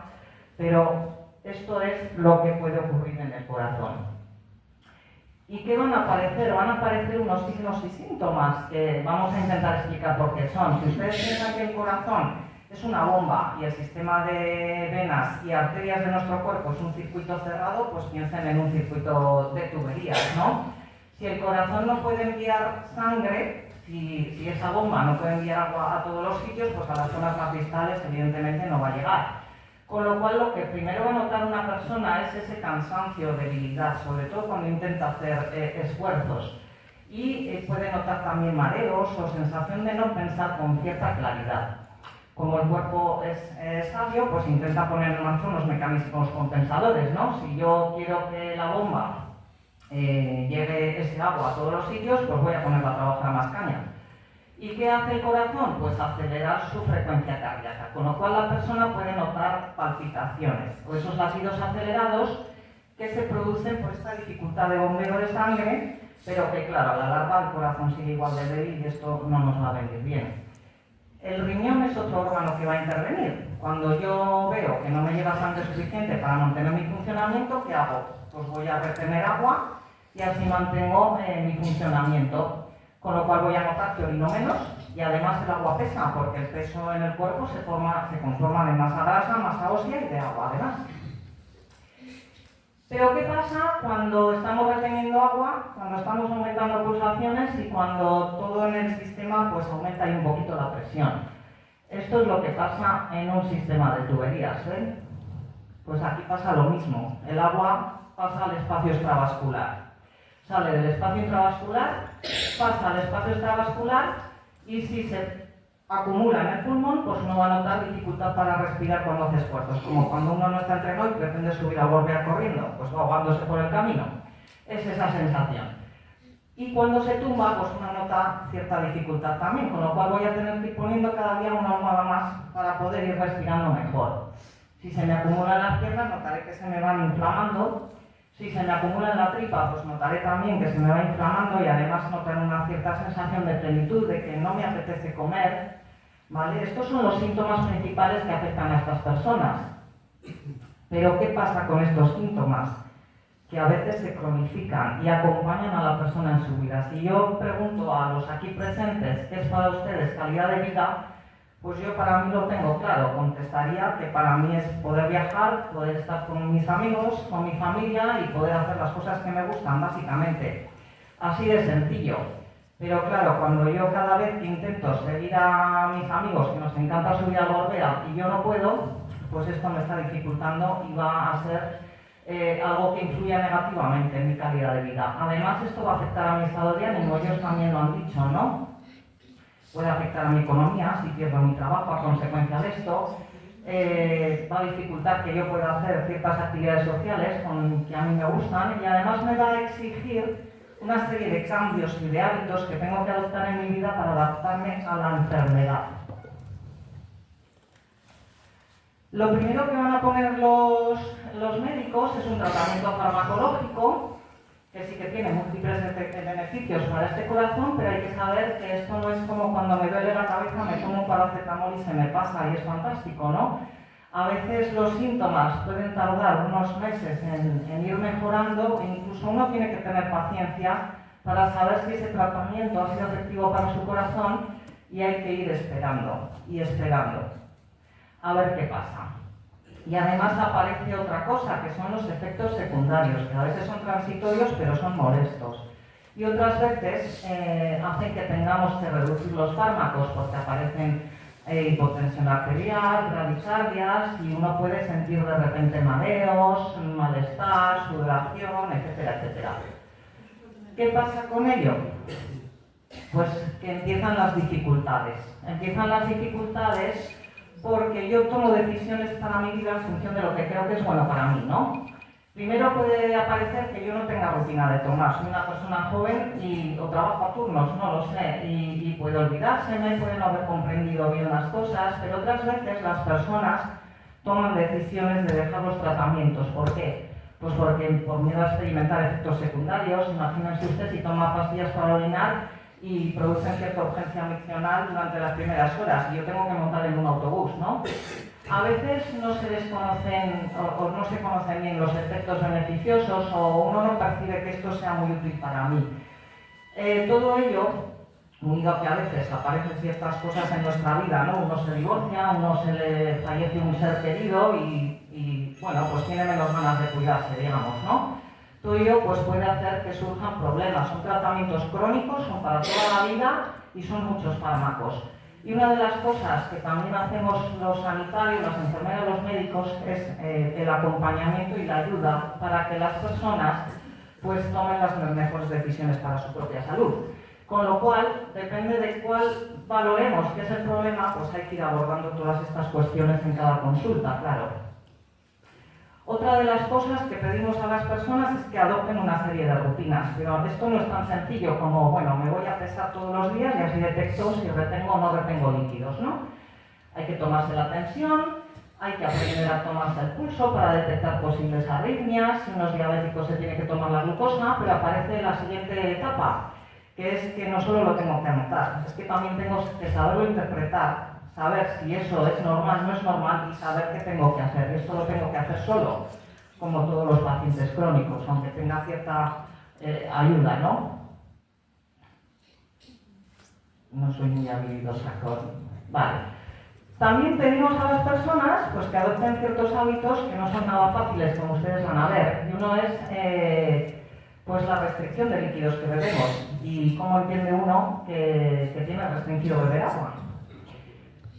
pero esto es lo que puede ocurrir en el corazón. ¿Y qué van a aparecer? Van a aparecer unos signos y síntomas que vamos a intentar explicar por qué son. Si ustedes piensan que el corazón es una bomba y el sistema de venas y arterias de nuestro cuerpo es un circuito cerrado, pues piensen en un circuito de tuberías, ¿no? Si el corazón no puede enviar sangre, si esa bomba no puede enviar agua a todos los sitios, pues a las zonas más distales evidentemente no va a llegar. Con lo cual, lo que primero va a notar una persona es ese cansancio, debilidad, sobre todo cuando intenta hacer esfuerzos. Y puede notar también mareos o sensación de no pensar con cierta claridad. Como el cuerpo es sabio, pues intenta poner en marcha unos mecanismos compensadores, ¿no? Si yo quiero que la bomba llegue ese agua a todos los sitios, pues voy a ponerla a trabajar más caña. ¿Y qué hace el corazón? Pues acelerar su frecuencia cardíaca, con lo cual la persona puede notar palpitaciones o esos latidos acelerados que se producen por esta dificultad de bombeo de sangre, pero que claro, a la larga el corazón sigue igual de débil y esto no nos va a venir bien. El riñón es otro órgano que va a intervenir. Cuando yo veo que no me llega sangre suficiente para mantener mi funcionamiento, ¿qué hago? Pues voy a retener agua y así mantengo mi funcionamiento. Con lo cual voy a notar que orino menos y además el agua pesa, porque el peso en el cuerpo se conforma de masa grasa, masa ósea y de agua además. Pero ¿qué pasa cuando estamos reteniendo agua, cuando estamos aumentando pulsaciones y cuando todo en el sistema pues aumenta ahí un poquito la presión? Esto es lo que pasa en un sistema de tuberías, ¿ven? Pues aquí pasa lo mismo, el agua pasa al espacio extravascular. Sale del espacio intravascular, pasa al espacio extravascular y si se acumula en el pulmón, pues uno va a notar dificultad para respirar cuando hace esfuerzos, como cuando uno no está entrenado y pretende subir a volver corriendo, pues va ahogándose por el camino. Es esa sensación. Y cuando se tumba, pues uno nota cierta dificultad también, con lo cual voy a tener que ir poniendo cada día una almohada más para poder ir respirando mejor. Si se me acumulan las piernas, notaré que se me van inflamando. Si se me acumula en la tripa, pues notaré también que se me va inflamando y además notaré una cierta sensación de plenitud, de que no me apetece comer, ¿vale? Estos son los síntomas principales que afectan a estas personas. Pero ¿qué pasa con estos síntomas? Que a veces se cronifican y acompañan a la persona en su vida. Si yo pregunto a los aquí presentes qué es para ustedes calidad de vida, pues yo para mí lo tengo claro, contestaría que para mí es poder viajar, poder estar con mis amigos, con mi familia y poder hacer las cosas que me gustan, básicamente. Así de sencillo. Pero claro, cuando yo cada vez que intento seguir a mis amigos, que nos encanta subir al Gorbea y yo no puedo, pues esto me está dificultando y va a ser algo que influya negativamente en mi calidad de vida. Además, esto va a afectar a mi estado de ánimo, ellos también lo han dicho, ¿no? Puede afectar a mi economía si pierdo mi trabajo a consecuencia de esto, va a dificultar que yo pueda hacer ciertas actividades sociales que a mí me gustan y además me va a exigir una serie de cambios y de hábitos que tengo que adoptar en mi vida para adaptarme a la enfermedad. Lo primero que van a poner los médicos es un tratamiento farmacológico que sí que tiene múltiples beneficios para este corazón, pero hay que saber que esto no es como cuando me duele la cabeza, me tomo un paracetamol y se me pasa y es fantástico, ¿no? A veces los síntomas pueden tardar unos meses en ir mejorando e incluso uno tiene que tener paciencia para saber si ese tratamiento ha sido efectivo para su corazón y hay que ir esperando y esperando a ver qué pasa. Y además aparece otra cosa, que son los efectos secundarios, que a veces son transitorios pero son molestos. Y otras veces hacen que tengamos que reducir los fármacos porque aparecen hipotensión arterial, bradicardias y uno puede sentir de repente mareos, malestar, sudoración, etcétera, etcétera. ¿Qué pasa con ello? Pues que empiezan las dificultades. Empiezan las dificultades porque yo tomo decisiones para mi vida en función de lo que creo que es bueno para mí, ¿no? Primero puede aparecer que yo no tenga rutina de tomar, soy una persona joven o trabajo a turnos, no lo sé, y puede olvidárseme, puede no haber comprendido bien las cosas, pero otras veces las personas toman decisiones de dejar los tratamientos. ¿Por qué? Pues porque por miedo a experimentar efectos secundarios, imagínense usted si toma pastillas para orinar y producen cierta urgencia miccional durante las primeras horas y yo tengo que montar en un autobús, ¿no? A veces no se desconocen o no se conocen bien los efectos beneficiosos o uno no percibe que esto sea muy útil para mí. Todo ello, unido a que a veces aparecen ciertas cosas en nuestra vida, ¿no? Uno se divorcia, uno se le fallece un ser querido y bueno, pues tiene menos ganas de cuidarse, digamos, ¿no? Todo ello pues puede hacer que surjan problemas. Son tratamientos crónicos, son para toda la vida y son muchos fármacos. Y una de las cosas que también hacemos los sanitarios, las enfermeras, los médicos, es el acompañamiento y la ayuda para que las personas pues tomen las mejores decisiones para su propia salud. Con lo cual, depende de cuál valoremos que es el problema, pues hay que ir abordando todas estas cuestiones en cada consulta, claro. Otra de las cosas que pedimos a las personas es que adopten una serie de rutinas, pero esto no es tan sencillo como, bueno, me voy a pesar todos los días y así detecto si retengo o no retengo líquidos, ¿no? Hay que tomarse la tensión, hay que aprender a tomarse el pulso para detectar posibles arritmias, si uno es diabético se tiene que tomar la glucosa, pero aparece la siguiente etapa, que es que no solo lo tengo que anotar, es que también tengo que saberlo interpretar, saber si eso es normal, no es normal y saber qué tengo que hacer. Esto lo tengo que hacer solo, como todos los pacientes crónicos, aunque tenga cierta ayuda, ¿no? No soy muy habilidosa con... Vale. También pedimos a las personas pues, que adopten ciertos hábitos que no son nada fáciles, como ustedes van a ver. Y uno es pues la restricción de líquidos que bebemos. ¿Y cómo entiende uno que tiene restringido beber agua?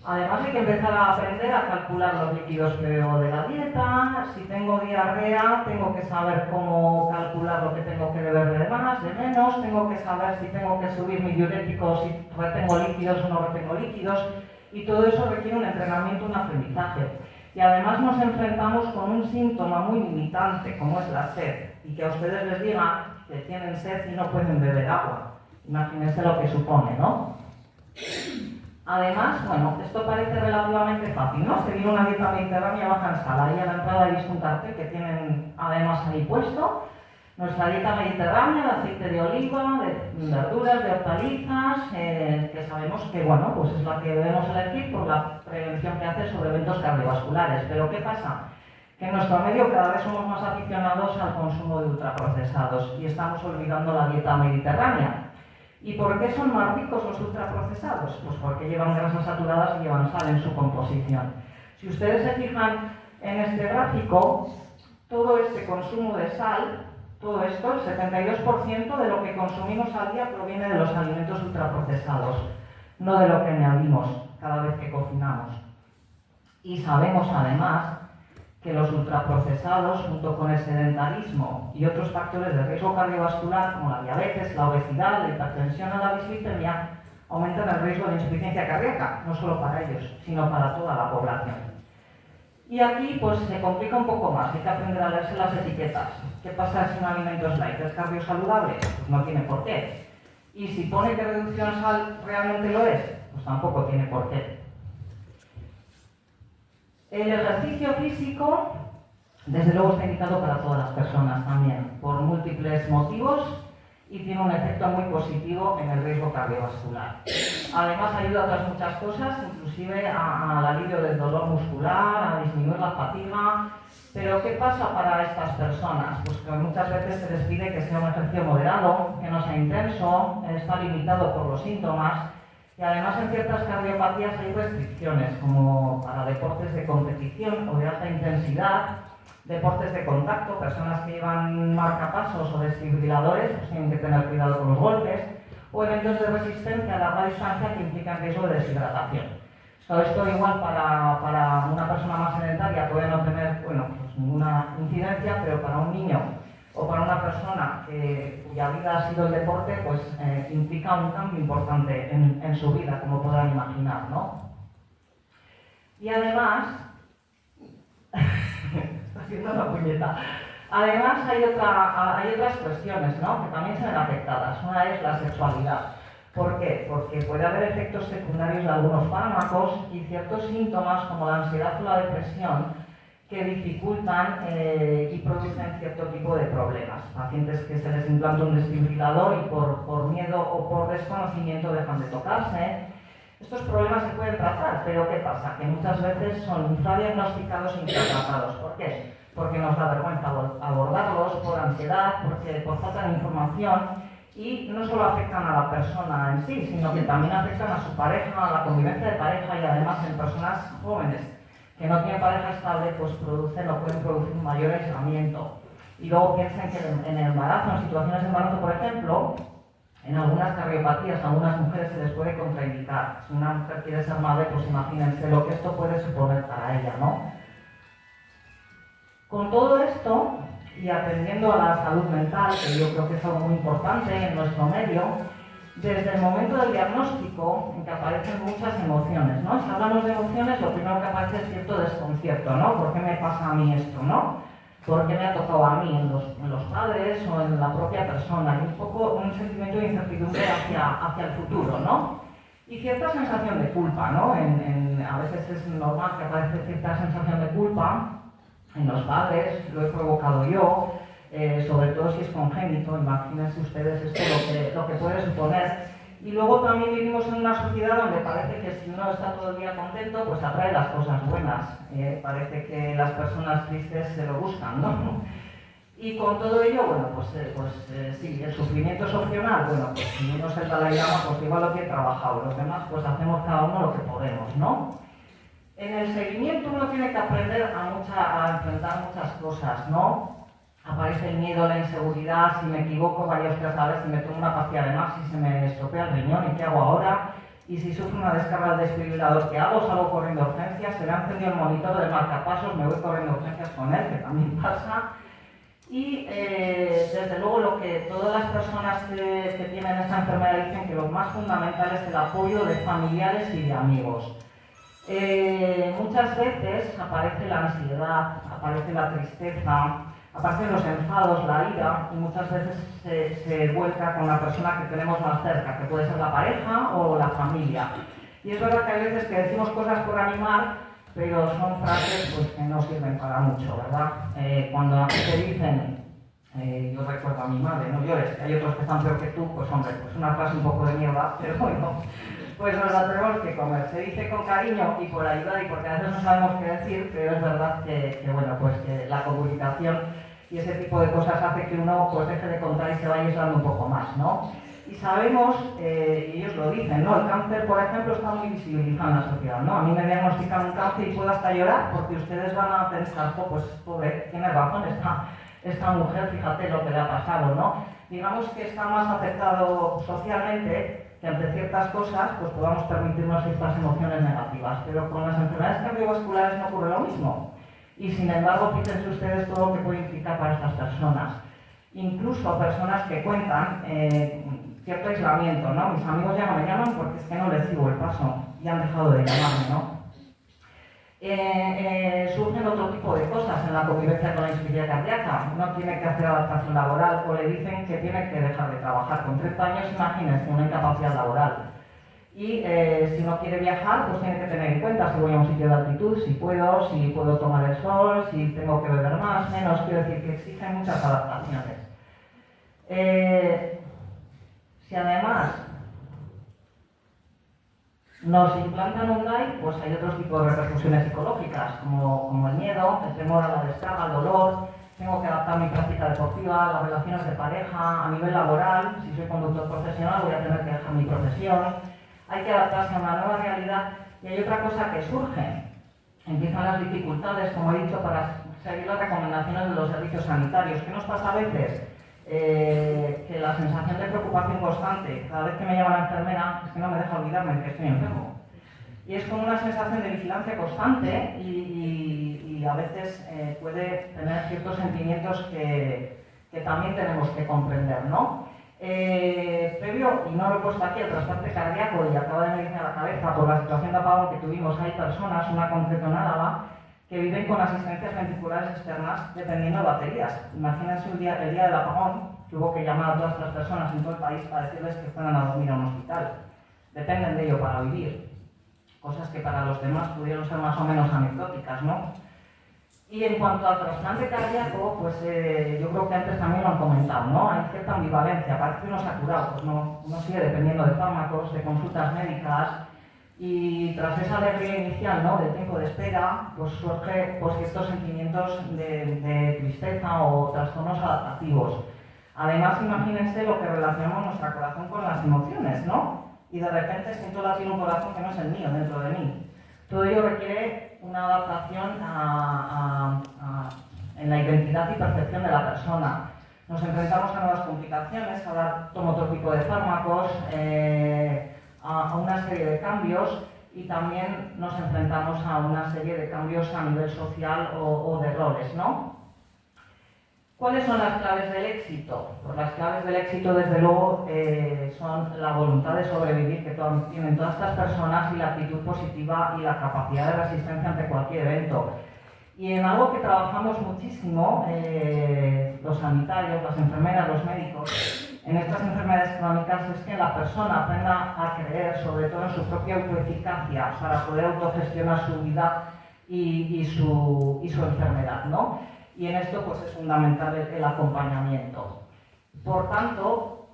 Además hay que empezar a aprender a calcular los líquidos que bebo de la dieta. Si tengo diarrea, tengo que saber cómo calcular lo que tengo que beber de más, de menos. Tengo que saber si tengo que subir mi diurético, si retengo líquidos o no retengo líquidos. Y todo eso requiere un entrenamiento, un aprendizaje. Y además nos enfrentamos con un síntoma muy limitante, como es la sed. Y que a ustedes les diga que tienen sed y no pueden beber agua. Imagínense lo que supone, ¿no? Además, bueno, esto parece relativamente fácil, ¿no? Se viene una dieta mediterránea baja en sal. Ahí a la entrada he visto un cartel que tienen además ahí puesto. Nuestra dieta mediterránea de aceite de oliva, de verduras, de hortalizas, que sabemos que, bueno, pues es la que debemos elegir por la prevención que hace sobre eventos cardiovasculares. Pero ¿qué pasa? Que en nuestro medio cada vez somos más aficionados al consumo de ultraprocesados y estamos olvidando la dieta mediterránea. ¿Y por qué son más ricos los ultraprocesados? Pues porque llevan grasas saturadas y llevan sal en su composición. Si ustedes se fijan en este gráfico, todo este consumo de sal, todo esto, el 72% de lo que consumimos al día proviene de los alimentos ultraprocesados, no de lo que añadimos cada vez que cocinamos. Y sabemos además que los ultraprocesados, junto con el sedentarismo y otros factores de riesgo cardiovascular como la diabetes, la obesidad, la hipertensión o la dislipidemia, aumentan el riesgo de insuficiencia cardíaca, no solo para ellos, sino para toda la población. Y aquí pues se complica un poco más, hay que aprender a leerse las etiquetas. ¿Qué pasa si un alimento es light? ¿Es cardiosaludable? Pues no tiene por qué. Y si pone que reducción sal realmente lo es, pues tampoco tiene por qué. El ejercicio físico Desde luego está indicado para todas las personas también, por múltiples motivos y tiene un efecto muy positivo en el riesgo cardiovascular. Además ayuda a otras muchas cosas, inclusive al alivio del dolor muscular, a disminuir la fatiga. Pero ¿qué pasa para estas personas? Pues que muchas veces se les pide que sea un ejercicio moderado, que no sea intenso, está limitado por los síntomas y además en ciertas cardiopatías hay restricciones, como para deportes de competición o de alta intensidad, deportes de contacto, personas que llevan marcapasos o desfibriladores, pues tienen que tener cuidado con los golpes, o eventos de resistencia a larga distancia que implican riesgo de deshidratación. Esto igual para una persona más sedentaria puede no tener pues ninguna incidencia, pero para un niño o para una persona cuya vida ha sido el deporte, pues implica un cambio importante en su vida, como podrán imaginar, ¿no? Y además, está haciendo una puñeta. Además hay otras cuestiones, ¿no?, que también se ven afectadas. Una es la sexualidad. ¿Por qué? Porque puede haber efectos secundarios de algunos fármacos y ciertos síntomas como la ansiedad o la depresión que dificultan y producen cierto tipo de problemas. Pacientes que se les implanta un desfibrilador y por miedo o por desconocimiento dejan de tocarse. Estos problemas se pueden tratar, pero ¿qué pasa? Que muchas veces son infradiagnosticados e infratratados. ¿Por qué? Porque nos da vergüenza abordarlos, por ansiedad, por falta de información. Y no solo afectan a la persona en sí, sino que también afectan a su pareja, a la convivencia de pareja y además en personas jóvenes que no tienen pareja estable, pues pueden producir un mayor aislamiento. Y luego piensen que en el embarazo, en situaciones de embarazo, por ejemplo, en algunas cardiopatías, a algunas mujeres se les puede contraindicar. Si una mujer quiere ser madre, pues imagínense lo que esto puede suponer para ella, ¿no? Con todo esto, y atendiendo a la salud mental, que yo creo que es algo muy importante en nuestro medio, desde el momento del diagnóstico, en que aparecen muchas emociones, ¿no? Si hablamos de emociones, lo primero que aparece es cierto desconcierto, ¿no? ¿Por qué me pasa a mí esto, no? ¿Por qué me ha tocado a mí, en los padres o en la propia persona? Y un poco un sentimiento de incertidumbre hacia el futuro, ¿no? Y cierta sensación de culpa, ¿no? A veces es normal que aparece cierta sensación de culpa en los padres, lo he provocado yo, sobre todo si es congénito, imagínense ustedes esto lo que puede suponer. Y luego también vivimos en una sociedad donde parece que si uno está todo el día contento, pues atrae las cosas buenas. Parece que las personas tristes se lo buscan, ¿no? Y con todo ello, bueno, sí, el sufrimiento es opcional. Bueno, pues si uno se da la llama, pues igual lo que he trabajado. Los demás, pues hacemos cada uno lo que podemos, ¿no? En el seguimiento uno tiene que aprender a enfrentar muchas cosas, ¿no? Aparece el miedo, la inseguridad, si me equivoco, vaya usted a saber si me tomo una pastilla de más, si se me estropea el riñón, ¿y qué hago ahora? Y si sufro una descarga del desfibrilador, ¿qué hago? Salgo corriendo a urgencias, se le ha encendido el monitor del marcapasos, me voy corriendo a urgencias con él, que también pasa. Y desde luego lo que todas las personas que tienen esta enfermedad dicen que lo más fundamental es el apoyo de familiares y de amigos. Muchas veces aparece la ansiedad, aparece la tristeza, aparecen los enfados, la ira, y muchas veces se vuelca con la persona que tenemos más cerca, que puede ser la pareja o la familia. Y es verdad que hay veces que decimos cosas por animar, pero son frases pues, que no sirven para mucho, ¿verdad? Cuando te dicen, yo recuerdo a mi madre, no llores, que hay otros que están peor que tú, pues hombre, pues una frase un poco de mierda, pero bueno, pues nos la tenemos que comer. Se dice con cariño y por ayudar y porque a veces no sabemos qué decir, pero es verdad que bueno, pues que la comunicación y ese tipo de cosas hace que uno pues deje de contar y se vaya aislando un poco más, ¿no? Y sabemos, y ellos lo dicen, ¿no? El cáncer, por ejemplo, está muy visibilizado en la sociedad, ¿no? A mí me diagnostican un cáncer y puedo hasta llorar porque ustedes van a pensar, pues pobre, tiene razón esta mujer, fíjate lo que le ha pasado, ¿no? Digamos que está más afectado socialmente, que ante ciertas cosas pues podamos permitirnos ciertas emociones negativas, pero con las enfermedades cardiovasculares no ocurre lo mismo. Y sin embargo, fíjense ustedes todo lo que puede implicar para estas personas. Incluso personas que cuentan cierto aislamiento, ¿no? Mis amigos ya no me llaman porque es que no les sigo el paso y han dejado de llamarme, ¿no? Surgen otro tipo de cosas en la convivencia con la insuficiencia cardíaca. Uno tiene que hacer adaptación laboral o le dicen que tiene que dejar de trabajar. Con 30 años, imagínense, una incapacidad laboral. Y si no quiere viajar, pues tiene que tener en cuenta si voy a un sitio de altitud, si puedo tomar el sol, si tengo que beber más, menos. Quiero decir que exigen muchas adaptaciones. Si además nos implantan un DAI, pues hay otros tipos de repercusiones psicológicas, como el miedo, el temor a la descarga, el dolor. Tengo que adaptar mi práctica deportiva, las relaciones de pareja, a nivel laboral. Si soy conductor profesional, voy a tener que dejar mi profesión. Hay que adaptarse a una nueva realidad. Y hay otra cosa que surge. Empiezan las dificultades, como he dicho, para seguir las recomendaciones de los servicios sanitarios. ¿Qué nos pasa a veces? Que la sensación de preocupación constante, cada vez que me llama la enfermera, es que no me deja olvidarme de que estoy enfermo. Y es como una sensación de vigilancia constante y a veces puede tener ciertos sentimientos que también tenemos que comprender, ¿no? Previo, y no lo he puesto aquí, el trasplante cardíaco, y acaba de venirme a la cabeza por la situación de apagón que tuvimos, hay personas, una concreta en Álava, que viven con asistencias ventriculares externas dependiendo de baterías. Imagínense el día del apagón, que hubo que llamar a todas estas personas en todo el país para decirles que fueran a dormir a un hospital. Dependen de ello para vivir. Cosas que para los demás pudieron ser más o menos anecdóticas, ¿no? Y en cuanto al trasplante cardíaco, pues yo creo que antes también lo han comentado, ¿no? Hay cierta ambivalencia, parece que uno se ha curado, pues no, uno sigue dependiendo de fármacos, de consultas médicas, y tras esa alegría inicial, ¿no?, del tiempo de espera, pues surge pues, ciertos sentimientos de tristeza o trastornos adaptativos. Además, imagínense lo que relacionamos nuestro corazón con las emociones, ¿no? Y de repente siento latir un corazón que no es el mío dentro de mí. Todo ello requiere una adaptación en la identidad y percepción de la persona. Nos enfrentamos a nuevas complicaciones, ahora tomo otro tipo de fármacos, a una serie de cambios, y también nos enfrentamos a una serie de cambios a nivel social o de roles, ¿no? ¿Cuáles son las claves del éxito? Pues las claves del éxito, desde luego, son la voluntad de sobrevivir que tienen todas estas personas, y la actitud positiva y la capacidad de resistencia ante cualquier evento. Y en algo que trabajamos muchísimo, los sanitarios, las enfermeras, los médicos, en estas enfermedades crónicas, es que la persona aprenda a creer, sobre todo en su propia autoeficacia, para poder autogestionar su vida y su enfermedad, ¿no? Y en esto pues es fundamental el acompañamiento. Por tanto,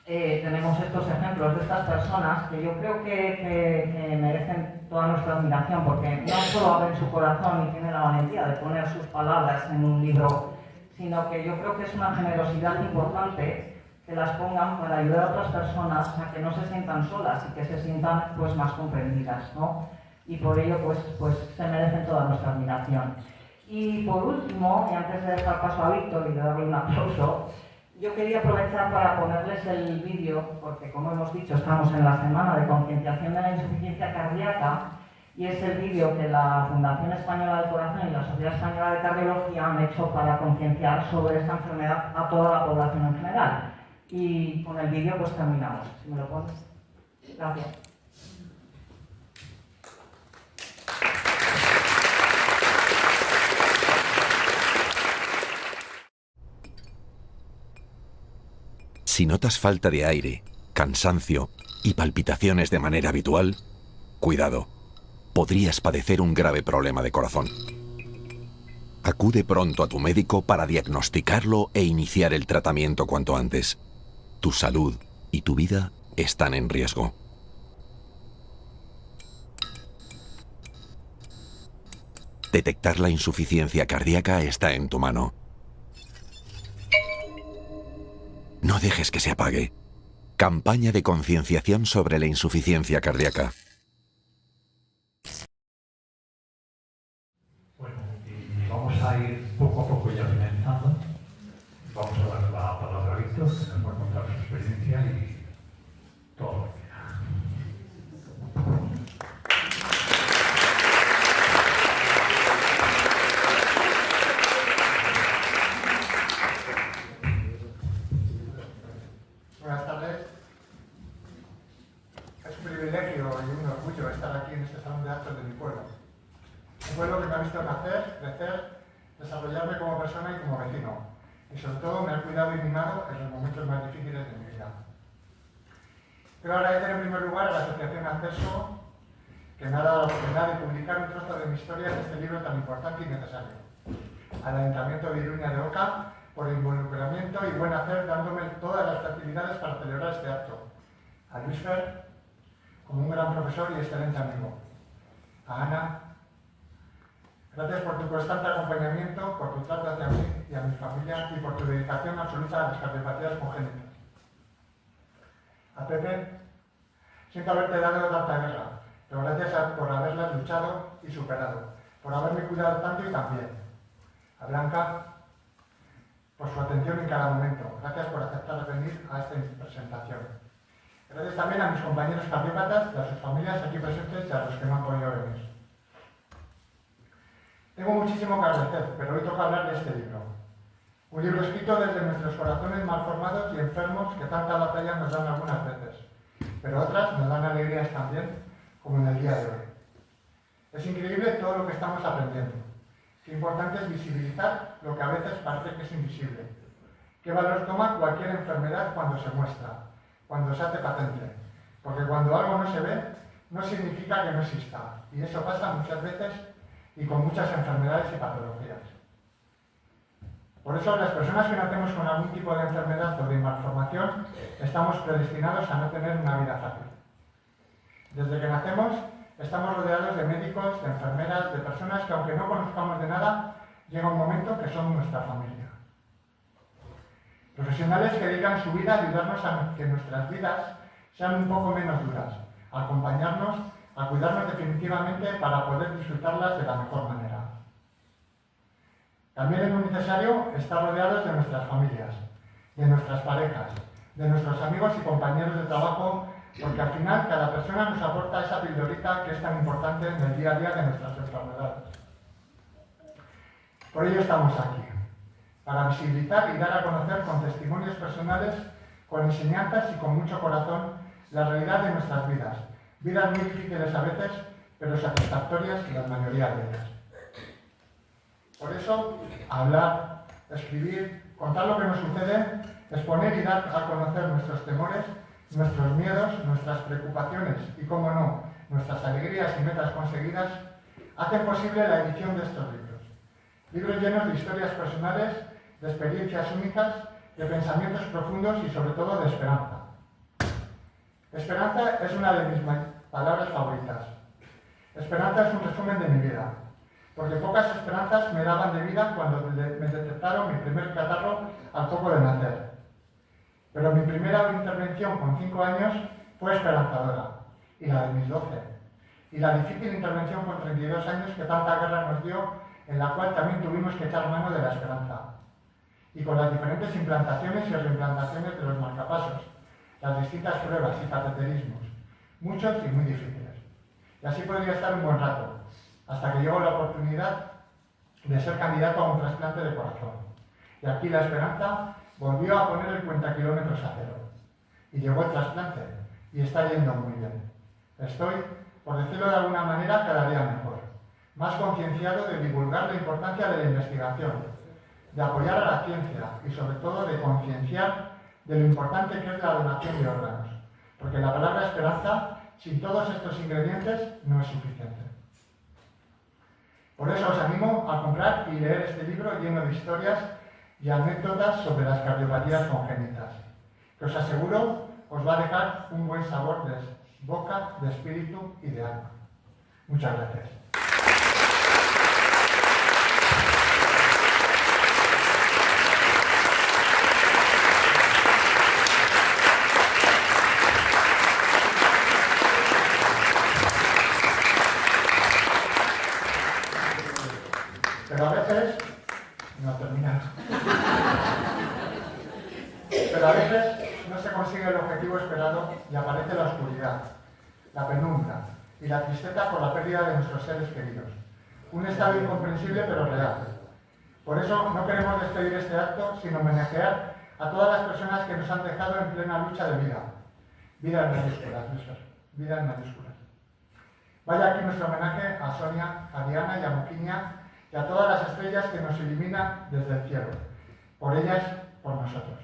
tenemos estos ejemplos de estas personas que yo creo que merecen toda nuestra admiración, porque no solo abren su corazón y tienen la valentía de poner sus palabras en un libro, sino que yo creo que es una generosidad importante que las pongan para ayudar a otras personas a que no se sientan solas y que se sientan pues más comprendidas, ¿no? Y por ello pues se merecen toda nuestra admiración. Y por último, y antes de dejar paso a Víctor y de darle un aplauso, yo quería aprovechar para ponerles el vídeo, porque como hemos dicho, estamos en la semana de concienciación de la insuficiencia cardíaca, y es el vídeo que la Fundación Española del Corazón y la Sociedad Española de Cardiología han hecho para concienciar sobre esta enfermedad a toda la población en general. Y con el vídeo pues terminamos. Si me lo pones. Gracias. Si notas falta de aire, cansancio y palpitaciones de manera habitual, cuidado, podrías padecer un grave problema de corazón. Acude pronto a tu médico para diagnosticarlo e iniciar el tratamiento cuanto antes. Tu salud y tu vida están en riesgo. Detectar la insuficiencia cardíaca está en tu mano. No dejes que se apague. Campaña de concienciación sobre la insuficiencia cardíaca. Bueno, y vamos a ir poco a poco ya finalizando. Vamos a dar la palabra a Víctor, que nos va a contar su experiencia y todo lo que quiera. Buenas tardes. Es un privilegio y un orgullo estar aquí en este salón de actos de mi pueblo. Un pueblo que me ha visto nacer, crecer, desarrollarme como persona y como vecino. Y sobre todo me ha cuidado y mimado en los momentos más difíciles de mi vida. Quiero agradecer en primer lugar a la Asociación Acceso, que me ha dado la oportunidad de publicar un trozo de mi historia en este libro tan importante y necesario. Al Ayuntamiento de Iruña de Oca por el involucramiento y buen hacer dándome todas las facilidades para celebrar este acto. A Luis Fer, como un gran profesor y excelente amigo. A Ana, gracias por tu constante acompañamiento, por tu trato hacia mí y a mi familia y por tu dedicación absoluta a las cardiopatías congénitas. A Pepe, siento haberte dado tanta guerra, pero gracias por haberlas luchado y superado, por haberme cuidado tanto y tan bien. A Blanca, por su atención en cada momento. Gracias por aceptar venir a esta presentación. Gracias también a mis compañeros cardiópatas y a sus familias aquí presentes y a los que no han podido venir. Tengo muchísimo que agradecer, pero hoy toca hablar de este libro. Un libro escrito desde nuestros corazones malformados y enfermos que tanta batalla nos dan algunas veces, pero otras nos dan alegrías también, como en el día de hoy. Es increíble todo lo que estamos aprendiendo. Qué importante es visibilizar lo que a veces parece que es invisible. Qué valor toma cualquier enfermedad cuando se muestra, cuando se hace patente. Porque cuando algo no se ve, no significa que no exista. Y eso pasa muchas veces y con muchas enfermedades y patologías. Por eso las personas que nacemos con algún tipo de enfermedad o de malformación estamos predestinados a no tener una vida fácil. Desde que nacemos estamos rodeados de médicos, de enfermeras, de personas que aunque no conozcamos de nada, llega un momento que son nuestra familia. Profesionales que dedican su vida a ayudarnos a que nuestras vidas sean un poco menos duras, a acompañarnos, a cuidarnos definitivamente para poder disfrutarlas de la mejor manera. También es muy necesario estar rodeados de nuestras familias, de nuestras parejas, de nuestros amigos y compañeros de trabajo, porque al final cada persona nos aporta esa pildorita que es tan importante en el día a día de nuestras enfermedades. Por ello estamos aquí, para visibilizar y dar a conocer con testimonios personales, con enseñanzas y con mucho corazón la realidad de nuestras vidas. Vidas muy difíciles a veces, pero satisfactorias la mayoría de ellas. Por eso, hablar, escribir, contar lo que nos sucede, exponer y dar a conocer nuestros temores, nuestros miedos, nuestras preocupaciones y, cómo no, nuestras alegrías y metas conseguidas, hacen posible la edición de estos libros. Libros llenos de historias personales, de experiencias únicas, de pensamientos profundos y sobre todo de esperanza. Esperanza es una de mis palabras favoritas. Esperanza es un resumen de mi vida, porque pocas esperanzas me daban de vida cuando me detectaron mi primer catarro al poco de nacer. Pero mi primera intervención con 5 años fue esperanzadora, y la de mis 12. Y la difícil intervención con 32 años que tanta guerra nos dio, en la cual también tuvimos que echar mano de la esperanza. Y con las diferentes implantaciones y reimplantaciones de los marcapasos, las distintas pruebas y cateterismos, muchos y muy difíciles. Y así podría estar un buen rato, hasta que llegó la oportunidad de ser candidato a un trasplante de corazón. Y aquí la esperanza volvió a poner el cuentakilómetros a cero. Y llegó el trasplante, y está yendo muy bien. Estoy, por decirlo de alguna manera, cada día mejor. Más concienciado de divulgar la importancia de la investigación, de apoyar a la ciencia y sobre todo de concienciar de lo importante que es la donación de órganos. Porque la palabra esperanza, sin todos estos ingredientes, no es suficiente. Por eso os animo a comprar y leer este libro lleno de historias y anécdotas sobre las cardiopatías congénitas, que os aseguro os va a dejar un buen sabor de boca, de espíritu y de alma. Muchas gracias. Pero a veces, no terminamos. Pero a veces no se consigue el objetivo esperado y aparece la oscuridad, la penumbra y la tristeza por la pérdida de nuestros seres queridos. Un estado incomprensible pero real. Por eso no queremos despedir este acto sin homenajear a todas las personas que nos han dejado en plena lucha de vida. Vida en mayúsculas, vida en mayúsculas. Vaya aquí nuestro homenaje a Sonia, a Diana y a Moquiña y a todas las estrellas que nos iluminan desde el cielo. Por ellas, por nosotros.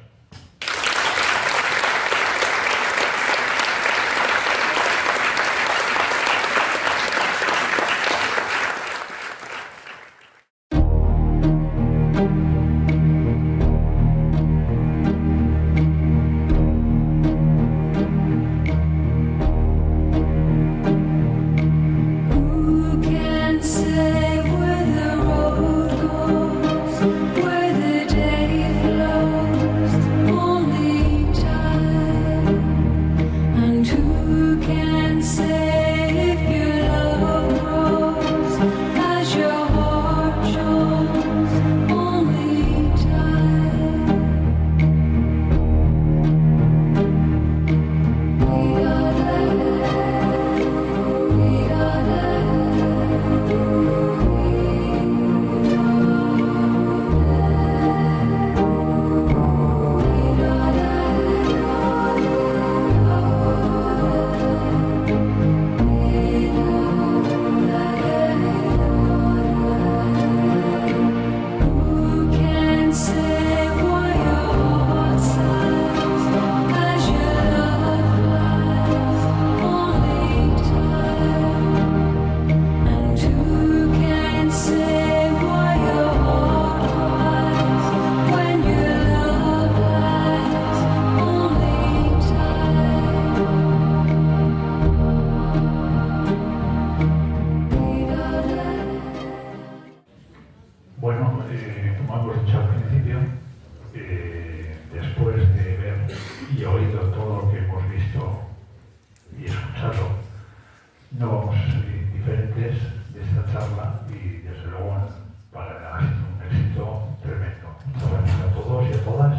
podan